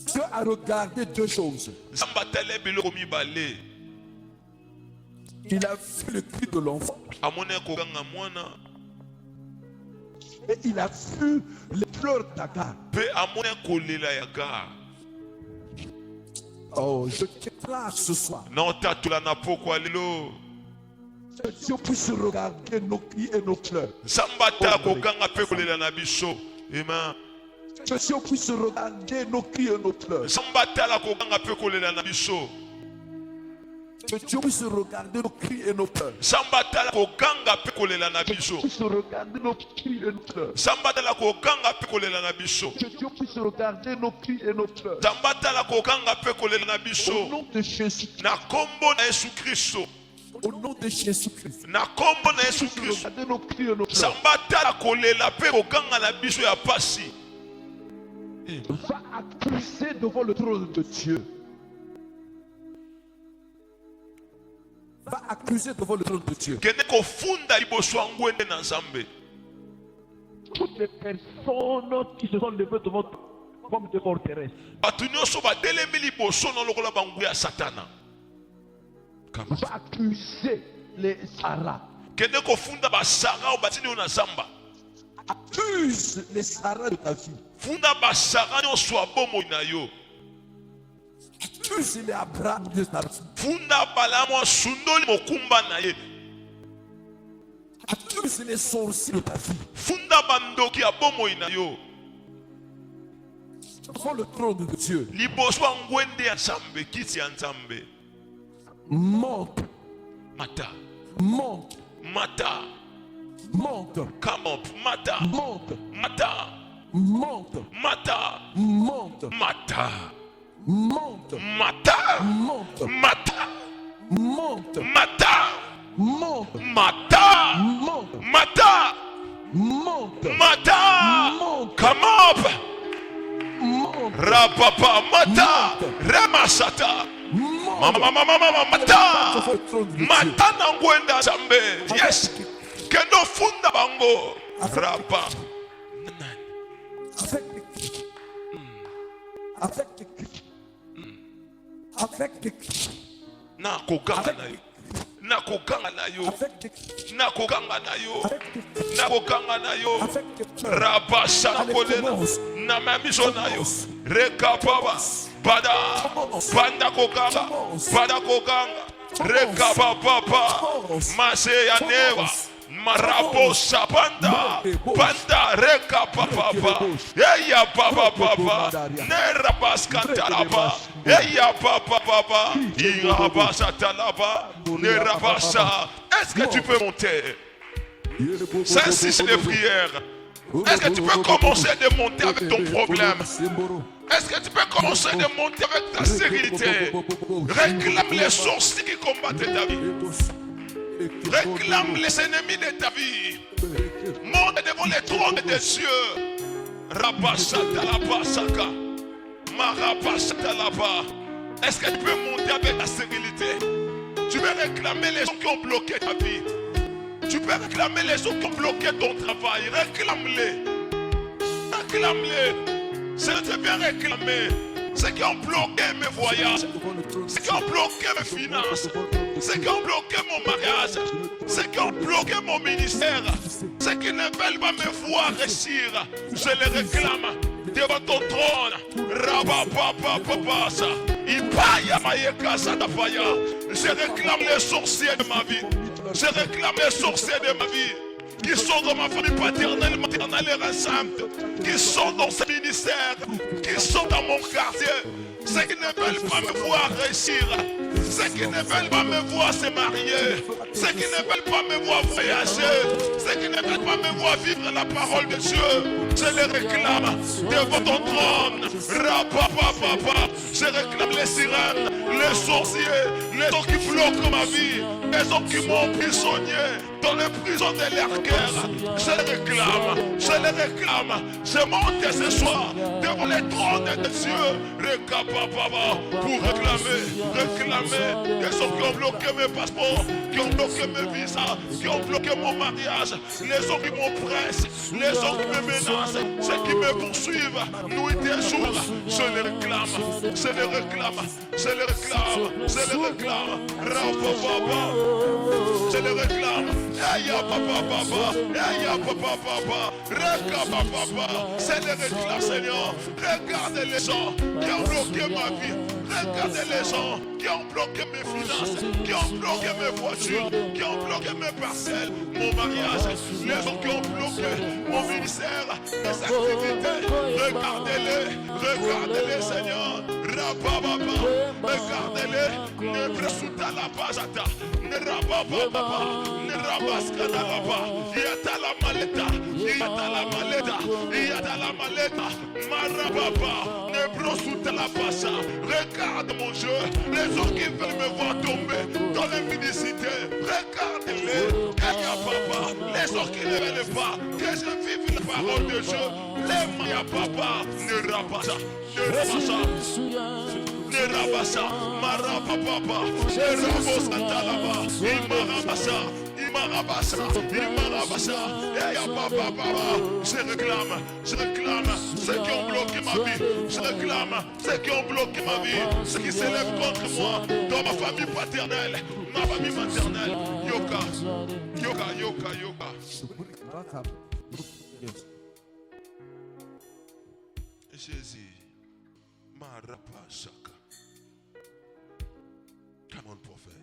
Dieu a regardé deux choses. Nzamba tele biloko mibale. Il a vu le cri de l'enfant Amone ko ganga mwana et il a vu les pleurs d'Agar. pe amone kolela ya ga. Oh, je déclare ce soir Na otatula na pokwa lelo. que Dieu puisse regarder nos cris et nos pleurs. Nzamba ta ko ganga pe kolela na biso. Amen. Que Dieu puisse regarder nos cris et nos pleurs. Nzamba ta la ko ganga pe kolela na biso. Que Dieu puisse regarder nos cris et nos pleurs. Nzamba ta la ko ganga pe kolela na biso. Que Dieu puisse regarder nos cris et nos pleurs. Nzamba ta la ko ganga pe kolela na biso. Que Dieu puisse regarder nos cris et nos pleurs. Nzamba ta la ko ganga pe kolela na Au biso. nom de Jésus. Na kombo na Yesu Kristo. Au nom de Jésus-Christ. Na kombo na Yesu Kristo. Regardez nos cris et nos pleurs. Nzamba ta la kolela pe ko ganga na biso ya pasi. Va accuser devant le trône de Dieu. Va accuser devant le trône de Dieu. Kende ko funda liboso ngwende na Nzambe. Toutes les personnes qui se sont levées devant toi comme des forteresses. Batu nyonso batelemi liboso na lokola bangu ya Satana. Va accuser les Sarah. Kende ko funda basara o batini na Zamba. Accuse les Sarah de ta vie. Funda basara nyonso abomo na yo. Accuse les Abraham de ta vie. Funda balamo sundoli mokumba na ye. Accuse les sorciers de ta vie. Funda bandoki abomo na yo. Devant le trône de Dieu. Liboso ngwende ya Nzambe, kiti ya Nzambe. Monte, Mata, monte, mata, monte, come up, mata, monte, mata, monte, mata, monte, mata, monte, mata, monte, mata, monte, mata, monte, mata, monte, mata, monte, mata, monte, come up, monte, rapapa, mata, remasata, mama, mama, mama, mata, mata na ngwenda Nzambe, yes, kendo funda bango, rapa, avec des cris, avec des cris, na koganga na yo, na koganga na yo, avec des cris, na koganga na yo, avec des cris, na koganga na yo, avec des pleurs. rabasa kolena, na mamiso na yo, rekapaba, bada, banda koganga, bada koganga, rekapapa, maseya newa, marabosa banda, banda rekapapa, eya papa papa, nerabaskatalaba, eya papa papa, irabasatalaba, nerabasa. Est-ce que tu peux monter? Ça, si c'est des prières. Est-ce que tu peux commencer de monter avec ton problème? Est-ce que tu peux commencer de monter avec ta sérénité? Réclame les sorciers qui combattent ta vie. Réclame les ennemis de ta vie. Monte devant les trônes des cieux. Rabasatalabasaka. Marabasatalaba. Est-ce que tu peux monter avec ta sérénité? Tu peux réclamer les gens qui ont bloqué ta vie. Tu peux réclamer les gens qui ont bloqué ton travail. Réclame-les. Réclame-les. C'est bien réclamé. Ceux qui ont bloqué mes voyages. Ceux qui ont bloqué mes finances. Ceux qui ont bloqué mon mariage. Ceux qui ont bloqué mon ministère. Ceux qui ne veulent pas me voir réussir. Je les réclame devant ton trône. Rabapapapapasa. Ipaya mayekasa tapaya. Je réclame les sorciers de ma vie. Je réclame les sorciers de ma vie. Qui sont dans ma famille paternelle, maternelle et récente. Qui sont dans ce ministère. Qui sont dans mon quartier. Ceux qui ne veulent pas me voir réussir. Ceux qui ne veulent pas me voir se marier. Ceux qui ne veulent pas me voir voyager. Ceux qui ne veulent pas me voir vivre la parole de Dieu. Je les réclame devant ton trône. Rapapapapa. Je réclame les sirènes, les sorciers, les gens qui bloquent ma vie. Les gens qui m'ont prisonnier dans les prisons de leur cœur. Je les réclame. Je les réclame. Je monte ce soir devant les trônes de Dieu. Pour réclamer les gens qui ont bloqué mes passeports, qui ont bloqué mes visas, qui ont bloqué mon mariage, les gens qui m'oppressent, les gens qui me menacent, ceux qui me poursuivent, nuit et jour. Je les réclame, je les réclame, je les réclame, je les réclame. Je les réclame. Aïe papa papa, aïe papa papa, regarde papa, je les réclame Seigneur. Regardez les gens qui ont bloqué ma vie. Regardez les gens qui ont bloqué mes finances, qui ont bloqué mes voitures, qui ont bloqué mes parcelles, mon mariage, les gens qui ont bloqué mon ministère, mes activités. Regardez-les, regardez-les Seigneur. Rabababa, regardez-les. Ne presuta la pajata, ne rabababa, ne rabaskadalaba. Yata la maleta, yata la maleta, yata la maleta. Marababa, ne presuta la pacha. Regarde mon Dieu, les gens qui veulent me voir tomber dans les municités. Regardez-les, Kaya Papa, les gens qui ne veulent pas que je vive la parole de Dieu. Les Maya Papa, ne rabasa, ne rabasa. Nerabasa, Marababa, Nerabosantalaba, Imarabasa, Imarabasa, Imarabasa, Baba. Je réclame ceux qui ont bloqué ma vie. Je réclame ceux qui ont bloqué ma vie. Ceux qui s'élèvent contre moi dans ma famille paternelle, ma famille maternelle. Yoka, yoka, yoka, yoka. Jésus, Marapasaka. Come on, prophet.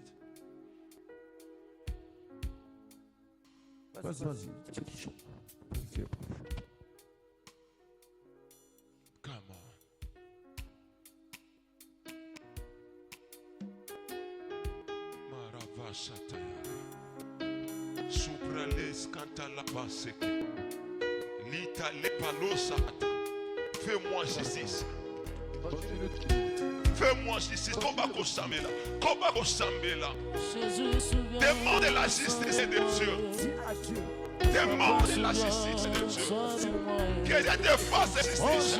Vas-y. Come on. Maravashataya. Suprales canta la baseke. Lita le palosata. Fais-moi justice. Fais-moi justice. Combat Sambela. Demande la justice de Dieu. Demande la justice de Dieu. Que Dieu te fasse justice.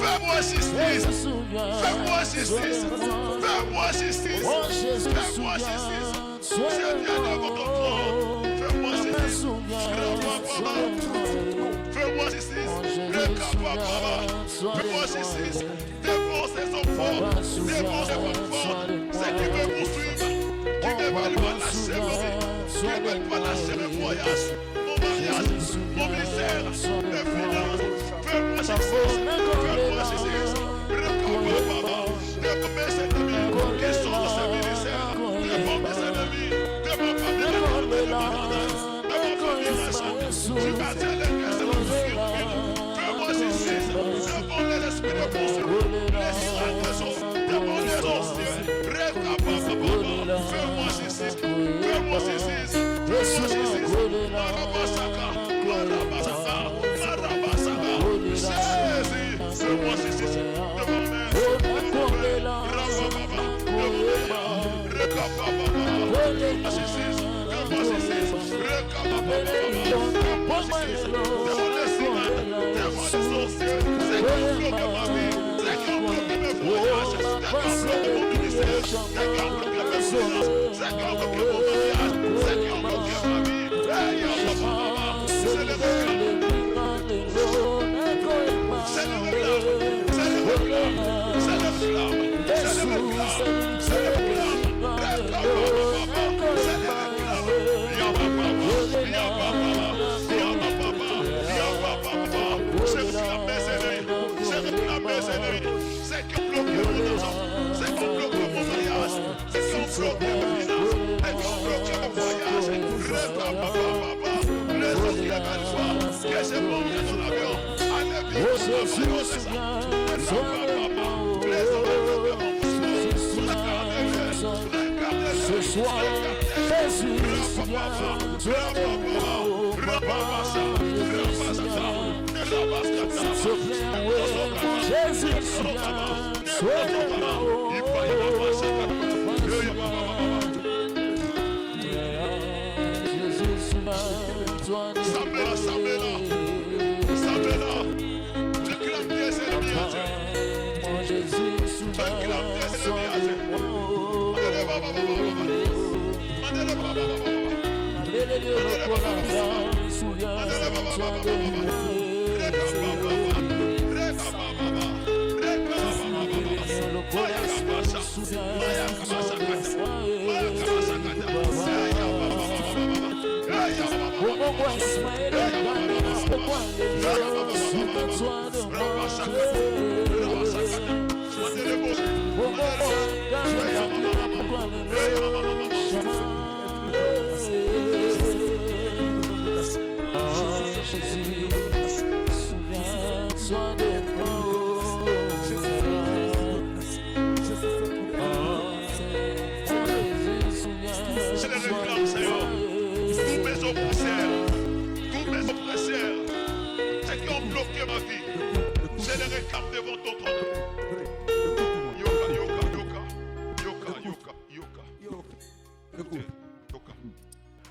Fais-moi justice. Fais-moi justice. Fais-moi justice. Fais-moi justice. Je viens devant ton trône. Fais-moi justice. Fais-moi justice. Fais-moi justice. Défends ces enfants. Défends ces enfants. Ceux qui me poursuivent. Qui ne veulent pas lâcher ma vie. Qui ne veulent pas lâcher mes voyages. Mon mariage. Mon ministère. Mes finances. Fais-moi justice. Fais-moi justice. Défends mes ennemis qui sont dans ce ministère. Défends mes ennemis. De ma famille. De ma famille récente. Tu m'as dit les caisses de mon Fais-moi justice. Devant les esprits de poursuite. Les agressions. Devant les sorciers. Fais-moi justice. Fais-moi justice. Fais-moi justice. Marabasaka. Marabasaka. Marabasaka. Jésus. Fais-moi justice. Devant mes Fais-moi justice. injustice, démon des sorciers, c'est qui ont bloqué ma vie, c'est qui ont bloqué mes voyages, c'est qui ont bloqué mon ministère, c'est qui ont bloqué mes finances, c'est qui ont bloqué mon mariage, c'est qui ont bloqué ma vie. Hey, papa, c'est le réclame. C'est le réclame. C'est le réclame. C'est le réclame. C'est le réclame. C'est le réclame. C'est qui bloque mon argent, c'est qui bloque mon mariage, c'est qui bloque mes finances, c'est qui bloque mon voyage. Les autres les belles fois que j'ai monté dans l'avion, allez vite, c'est ça. Les autres ce soir, Jésus,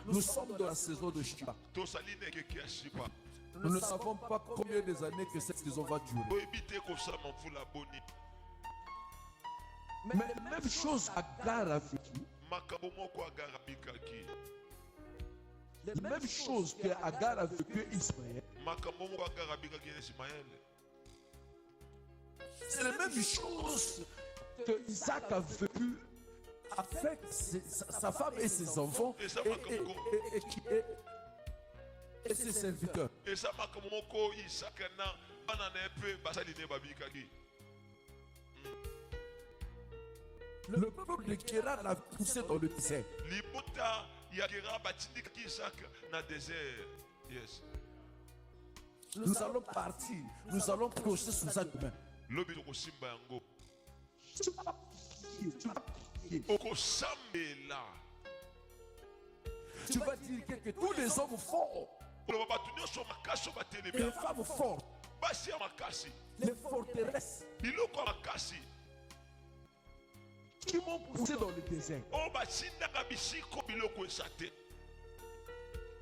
Nous sommes dans la saison de Shiba. Nous ne savons pas combien des années que cette saison va durer. Mais la même chose Agar a vécu. La même chose que Agar a vécu Ismaël. C'est la même chose que Isaac a vécu avec sa femme et ses enfants et ses serviteurs. Le peuple de Kéra l'a poussé dans le désert. Nous allons partir, nous allons projeter sous sa demain. Tu vas dire que tous les hommes forts, les femmes fortes, les forteresses qui m'ont poussé dans le désert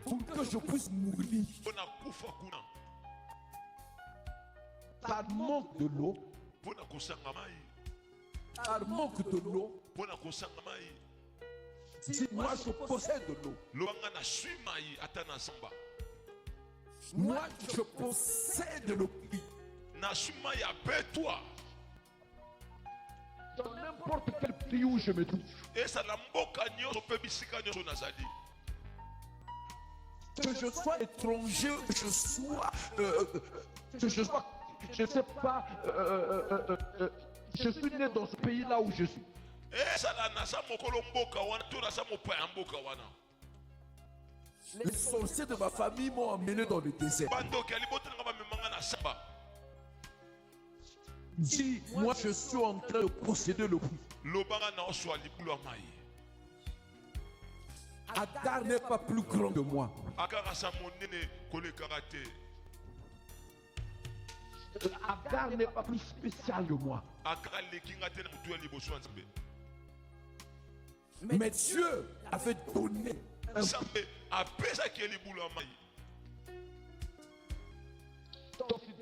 pour que je puisse mourir par manque de l'eau, par manque de l'eau. Si moi je possède de l'eau, moi je possède le prix. Dans n'importe quel pays où je me trouve, que je sois étranger, que je ne sais pas, je suis né dans ce pays-là où je suis. Les sorciers de ma famille m'ont emmené dans le désert. Dis, moi je suis en train de posséder le puits. Agar n'est pas plus grand que moi. Agar n'est pas plus spécial que moi. Mais Dieu avait donné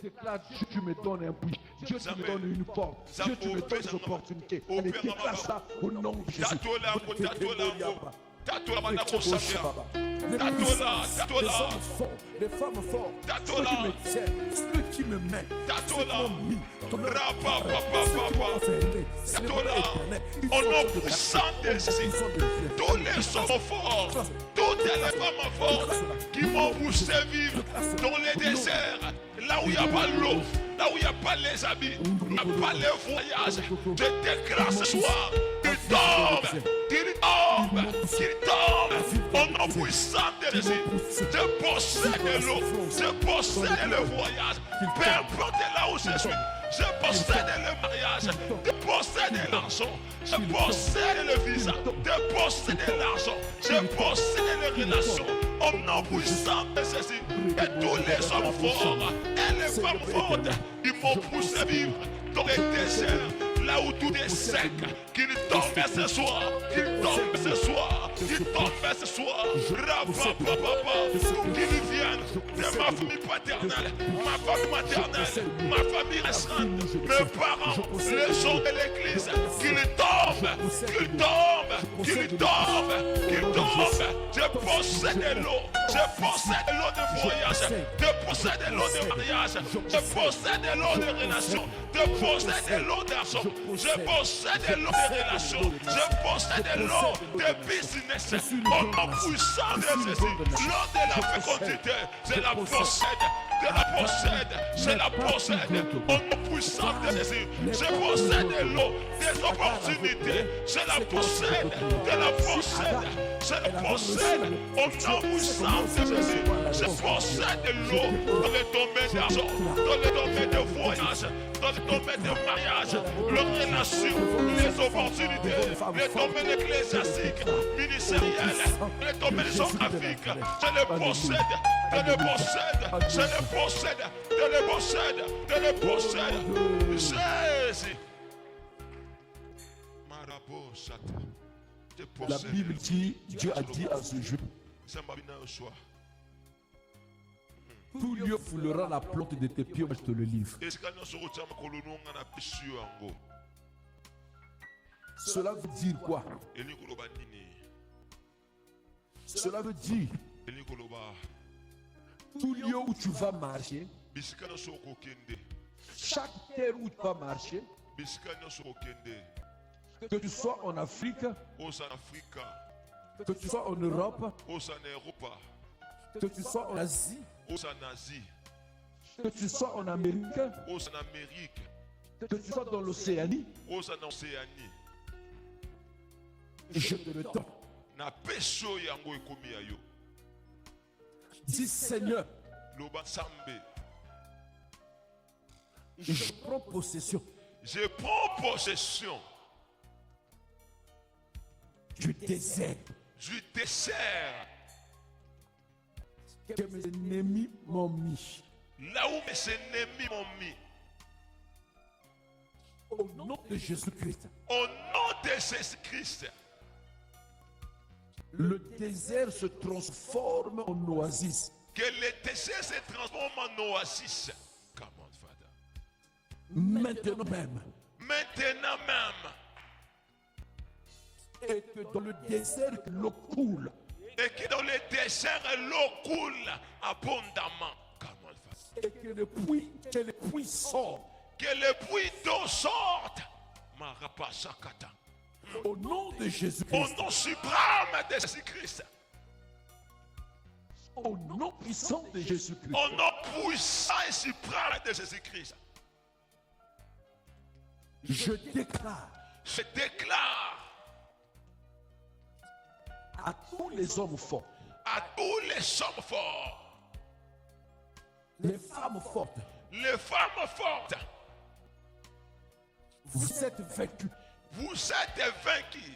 déclare, Dieu, tu me donnes un puits. Dieu, tu me donnes une porte. Dieu, tu me donnes une opportunité. Allez, déclare ça au nom de Jésus. Les femmes fortes, ceux qui me tiennent, ceux qui me mettent, ceux qui m'ont mis, Au nom puissant de Jésus, tous les hommes forts, toutes les femmes fortes qui m'ont poussé vivre dans les déserts, là où il n'y a pas l'eau, là où il n'y a pas les habits, il n'y a pas les voyages, je déclare ce soir qu'il tombe, qu'il tombe, qu'il tombe. Au nom puissant de Jésus, je possède l'eau, je possède le voyage, peu importe là où je suis. Je possède le mariage, je possède l'argent, je possède le visa, je possède l'argent, je possède les relations. Au nom puissant de Jésus, et tous les hommes forts et les femmes fortes, ils m'ont poussé à vivre dans les déserts, là où tout est sec, qu'ils tombent ce soir, qu'ils tombent ce soir, qu'ils tombent ce soir, qu'ils viennent de ma famille paternelle, ma famille maternelle, ma famille restreinte, mes parents, les gens de l'église, qu'ils tombent, qu'ils tombent, qu'ils tombent, qu'ils tombent. Je possède l'eau, je possède l'eau de voyage, je possède l'eau de mariage, je possède l'eau de relation, je possède l'eau d'argent, je possède l'eau de relation, je possède l'eau de business. Au nom puissant de Jésus, l'eau de la fécondité, je la possède, je la possède, je la possède. Au nom puissant de Jésus, je possède l'eau des opportunités, je la possède, je la possède, je la possède. Au nom puissant de Jésus, je possède l'eau dans le domaine d'argent, dans le domaine de voyage, dans le domaine de mariage, les relations, les opportunités, les domaines ecclésiastiques, ministériels, les domaines géographiques. Je les possède, je les possède, je les possède, je les possède, je les possède. Jésus. La Bible dit, Dieu a dit à ce jour, tout lieu foulera la plante de tes pieds, je te le livre. Cela veut dire quoi? Cela veut dire, tout lieu où tu vas marcher, chaque terre où tu vas marcher, que tu sois en Afrique, que tu sois en Europe, que tu sois en Asie, que tu sois en Amérique, que tu sois dans l'Océanie, je te le donne. Dis Seigneur, je prends possession. Je prends possession du désert. Du désert. Que mes ennemis m'ont mis. Là où mes ennemis m'ont mis. Au nom de Jésus-Christ. Au nom de Jésus-Christ. Le désert se transforme en oasis. Que le désert se transforme en oasis. Come on, Father. Maintenant même. Maintenant même. Et que dans le désert, l'eau coule. Et que dans le désert, l'eau coule abondamment. Come on, Father. Et que le puits sorte. Que le puits d'eau sorte. Marapasakata. Au nom de Jésus-Christ. Au nom suprême de Jésus-Christ. Au nom puissant de Jésus-Christ. Au nom puissant et suprême de Jésus-Christ. Je déclare. Je déclare. À tous les hommes forts. À tous les hommes forts. Les femmes fortes. Les femmes fortes. Vous êtes vaincus. Vous êtes vaincus.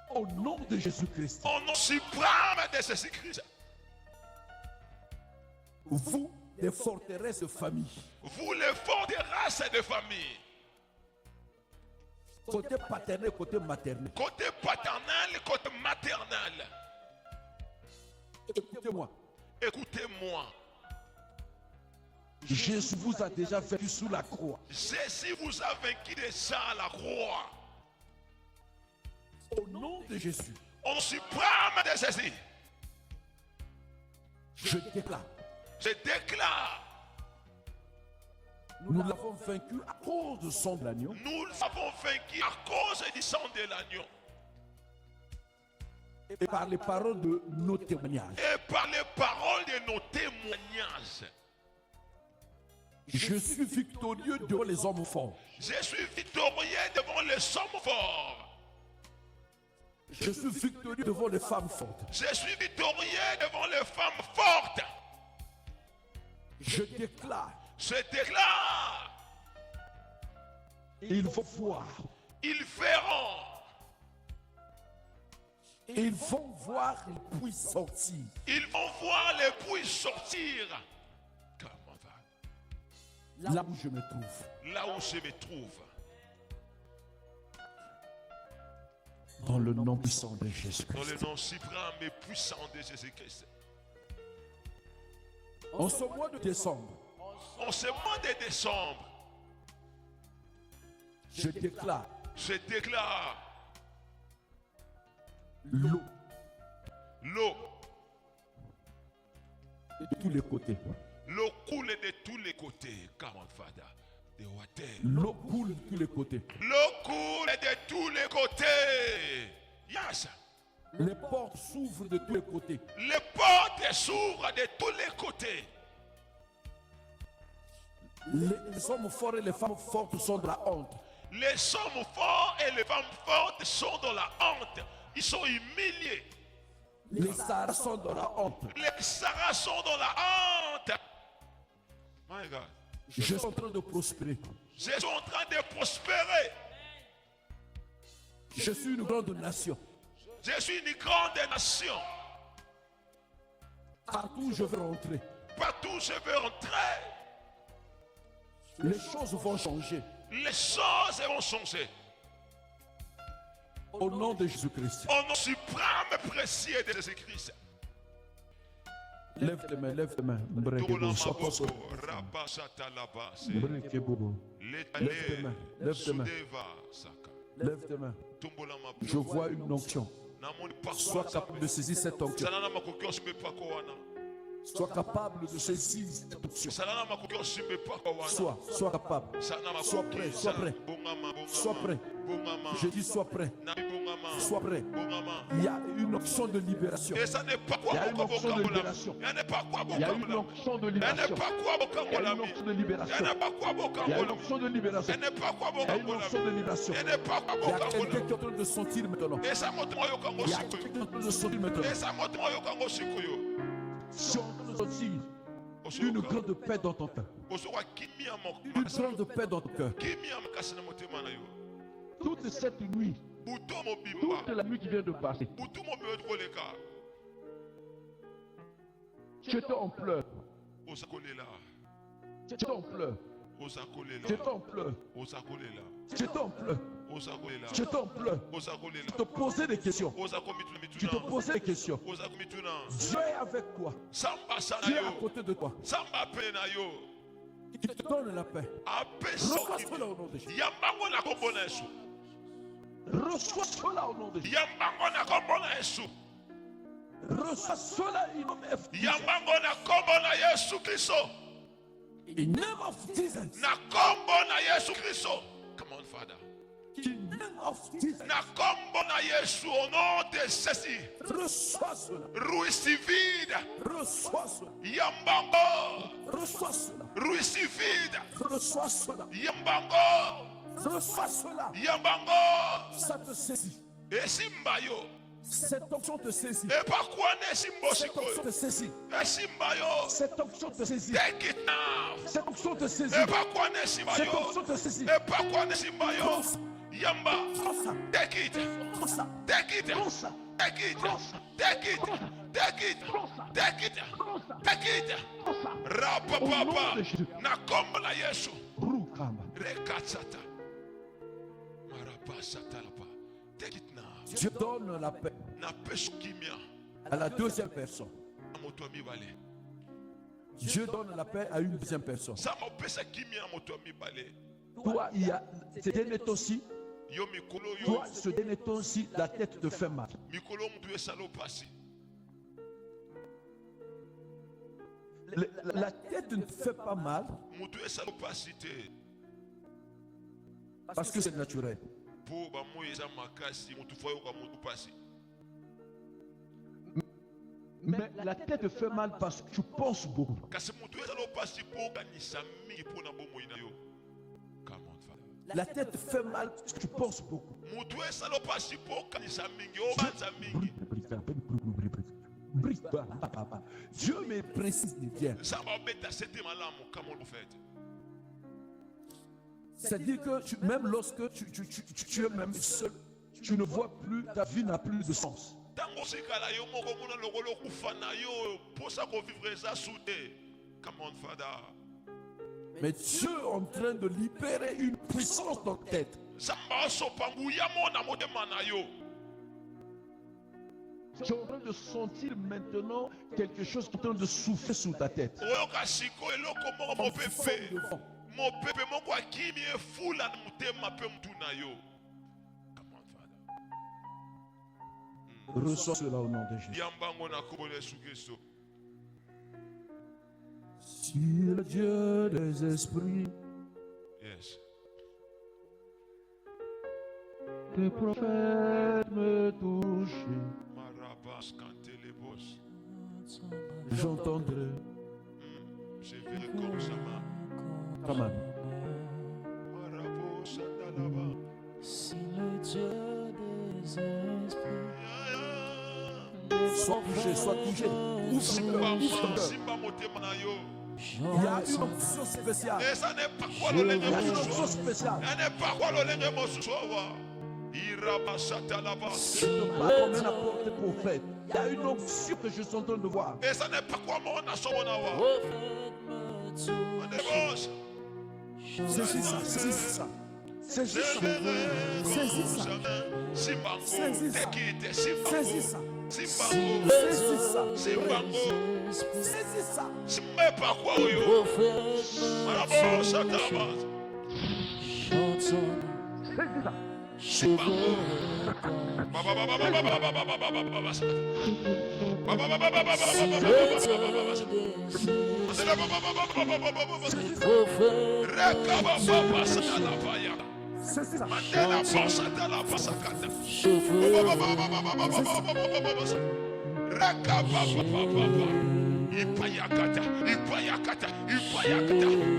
Au nom de Jésus-Christ. Au nom suprême de Jésus-Christ. Vous, les forteresses de famille. Vous, les forteresses de famille. Côté paternel, côté maternel. Côté paternel, côté maternel. Écoutez-moi. Écoutez-moi. Jésus vous a déjà vaincu sous la croix. Jésus vous a vaincu déjà à la croix. Au nom de Jésus, Au suprême de Jésus, je déclare, je déclare, nous l'avons vaincu à cause du sang de l'agneau. nous avons vaincu à cause du sang de l'agneau Et par les paroles de nos témoignages. et par les paroles de nos témoignages. Je suis victorieux devant les hommes forts. Je suis victorieux devant les hommes forts. Je suis victorieux devant les femmes fortes. Je suis victorieux devant les femmes fortes. Je déclare, Je déclare, ils vont voir. ils verront, Ils vont voir les puits sortir. ils vont voir les bruits sortir. Comment va? Là où je me trouve. Là où je me trouve. Dans le nom puissant de Jésus Dans le Christ. nom suprême et puissant de Jésus-Christ. En ce mois de décembre, En ce mois de décembre, je déclare je déclare l'eau l'eau. de tous les côtés. L'eau coule de tous les côtés. Comment Fada? De water. L'eau coule de tous les côtés. L'eau coule de tous les côtés. Yes. Les portes s'ouvrent de tous les côtés. Les portes s'ouvrent de tous les côtés. Les hommes forts et les femmes fortes sont de la honte. Les hommes forts et les femmes fortes sont dans la honte. Ils sont humiliés. Les Sahara sont dans la honte. Les Sarahs sont dans la honte. My God. Je suis en train de prospérer. Je suis en train de prospérer. Je suis une grande nation. Je suis une grande nation. Partout où je vais rentrer, Partout où je veux rentrer, les choses vont changer. les choses vont changer. Au nom de Jésus-Christ. Au nom suprême précieux de Jésus-Christ. Lève tes mains, lève tes mains. Mbrekebo, sois pas seul. Mbrekebo. Lève tes mains, lève tes mains. Lève tes mains. Je vois une onction. Sois capable de saisir cette onction. Sois capable de saisir cette onction. Sois capable. Sois prêt, sois prêt. Sois prêt. Je dis sois prêt. Sois prêt. Il y a une onction de libération. Et ça n'est pas Il y a quoi une onction de libération. Il n'est pas quoi Il y a une onction de Il n'est libération. pas quoi Il y a une onction de libération. Il n'est pas quoi Il y a une onction de libération. Il n'est pas quoi Il y a une onction de libération. Il n'est pas quoi Il y a quelqu'un qui est en train de sentir maintenant. Et ça montre moi Il y a quelqu'un qui est en train de sentir maintenant. Et ça montre moi Tu es en train de sentir une grande paix dans ton cœur. Une grande paix dans ton cœur. Toute cette nuit, toute la nuit qui vient de passer, tu étais en pleurs. Tu étais en pleurs. Tu étais en pleurs. Tu étais en pleurs. Tu étais en pleurs. Tu te posais des questions. Tu te posais des questions. Dieu est avec toi. Dieu est à côté de toi. Il te donne la paix. Reçois cela au nom de Jésus. Reçois cela au nom de Jésus. Reçois cela au nom de Jésus. In the name of Jesus. Na kombo na Yesu Kristo. Come on, Father. In the name of Jesus. Na kombo na Yesu au nom de Jésus. Reçois cela. Receive. Reçois cela. Yambango. Reçois cela. Receive. Reçois cela. Yambango. Reçois cela. Yambango. Ça te saisit. Esimbayo. Cette onction te saisit. E pa kwa ne Cette simbosiko. onction te saisit. Esimbayo. Cette onction te saisit. Take it now. Cette onction te saisit. E pa kwa ne Cette simbayo. onction te saisit. E pa kwa ne simbayo. Yamba. Prends ça. Take it. Prends ça. Take it. Prends ça. Take it. Prends ça. Take it. Take it. Prends ça. Take it. Prends ça. Take it. Prends ça. Rapa Au nom papa. de Jésus. Na kombo la Yesu. Rukamba. Rekatsata. Marapa satalapa. Take it now. Dieu donne la paix Na pesukimia. à la deuxième personne. Amoto mibale. Dieu donne la paix à une deuxième personne. Sama opesa kimia moto mibale. Toi, il y a ce dernier temps-ci, Yo mikolo yo. toi, ce dernier temps-ci, la tête te fait mal. Mikolo mtu esalo pasi. La tête ne te fait pas mal Mtu esalo pasi te. parce que c'est naturel. Po ba moyeza makasi mtu foyo kwa mtu pasi. Mais la tête te fait mal parce que tu penses beaucoup. Kasi mtu esalo pasi po kanisa mingi po na bomo ina yo. Come on, Father. La tête te fait mal parce que tu penses beaucoup. Mtu esalo pasi po kanisa mingi o banza mingi. Dieu me précise de bien. Sama obeta sete malamu kama on fait. C'est-à-dire que même lorsque tu es même seul, tu ne vois plus, ta vie n'a plus de sens. Tango sikala yo moko mona lokolo kufana yo posa ko vivre ça souté. Come on, Father. Mais Dieu est en train de libérer une puissance dans ta tête. Samba sopangu ya mona motema na yo. Tu es en train de sentir maintenant quelque chose qui est en train de souffler sous ta tête. Oyoka siko eloko moko mo pe fe. Mo pepe moko akimi e fula na mutema pe mtu na yo. Come on, Father. Reçois cela au nom de Jésus. Yambango na kubole Yesu Kristo. Si le Dieu des esprits, Yes. tes prophètes me touchent, Marabas kante les boss. j'entendrai. Je verrai comme ça ma. Amen. Marabo sandalaba. Si le Dieu des esprits Sois touché, sois touché. Ouvre le cœur, ouvre le cœur. Simba motema na yo. Il y a une onction spéciale. Et ça n'est pas quoi le Il y lenge a une onction mosusu. spéciale. Ça n'est pas quoi le lenge mosusu. Iraba satalaba. Je ne pas comme un apôtre prophète. Il y a une onction que je suis en train de voir. Et ça n'est pas quoi mon asomona wa. prophètes me On touchent. est boss. Saisis ça, saisis ça. Saisis Je ça. verrai Saisis comme ça. jamais. Simbango. Saisis ça. Tekite Saisis ça. Simbango. Simbango. Saisis ça. Simbango. Saisis ça. Simbe pas quoi yo. Prophètes Marabo me satalaba. chantons. Je verrai Baba baba baba baba baba baba baba baba. Baba baba baba baba si baba le baba Dieu baba. des C'est la baba baba baba baba baba. prophètes Rekaba baba satalaba. Saisis ça. Mandela pasa la pasa kata. je verrai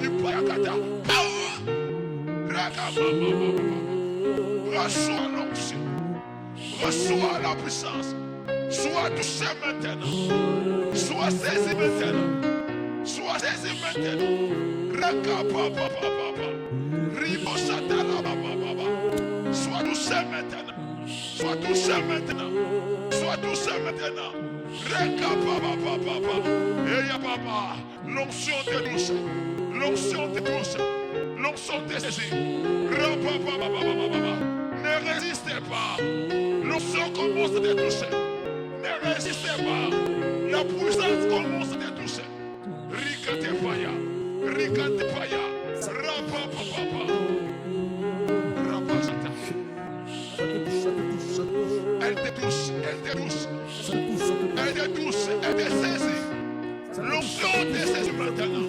Ipayakata. Reçois l'onction. Reçois la puissance. Sois touché maintenant. Sois saisi maintenant. Sois saisi maintenant. Rakapapapapa. Ribosatala. Sois touché maintenant. Sois touché maintenant. Sois touché maintenant. Rakapapapapa. Eya papa. L'onction te touche. L'onction te touche. L'onction te saisit. Rapapapapapa. Ne résistez pas. L'onction commence à te toucher. Ne résistez pas. La puissance commence à te toucher. Rikate paya. Rikate paya. Rapapapapa. Rapasata. Elle te touche. Elle te touche. Elle te touche. Elle te saisit. L'onction te saisit maintenant.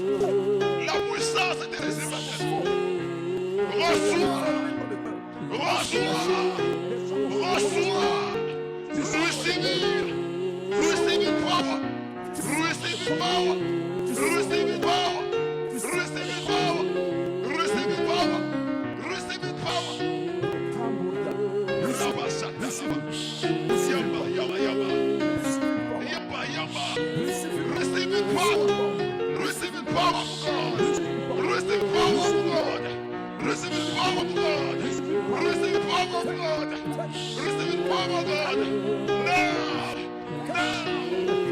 La puissance te saisit maintenant. Reçois. Receive power. Receive power. Receive power. Receive power. Receive power. Receive power. Receive power. Receive power from God. Receive power from God. Receive power from God. Receive power from God. Receive power from God. Now.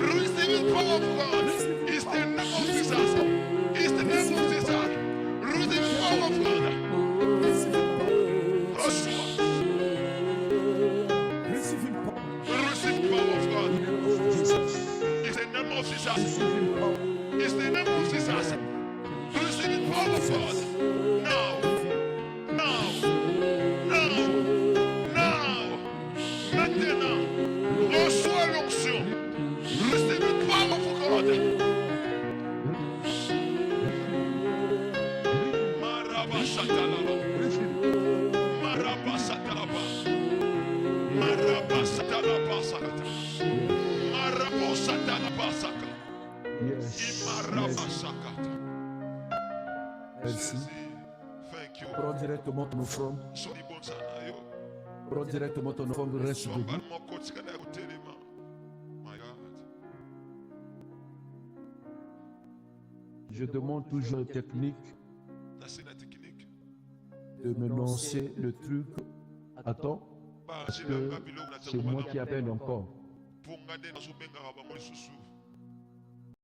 Receive power from God. It's the name of Jesus. It's the name of Jesus. Receive power from God. Receive power of God. It's the name of Jesus. It's the name of Marabasatalaba. Marabasatalabasakata. Marabosatalabasaka. Yes. Imarabasakata. Merci. Thank you. Prends directement ton front. Soli bonsana yo. Prends directement ton front. Reste debout. Somban moko tikana kotelema. My God. Je demande toujours une technique Là, c'est la technique. de me lancer le truc. Attends, Bah, parce que c'est moi qui appelle encore. Pour regarder dans ce benga, bah, moi, je suis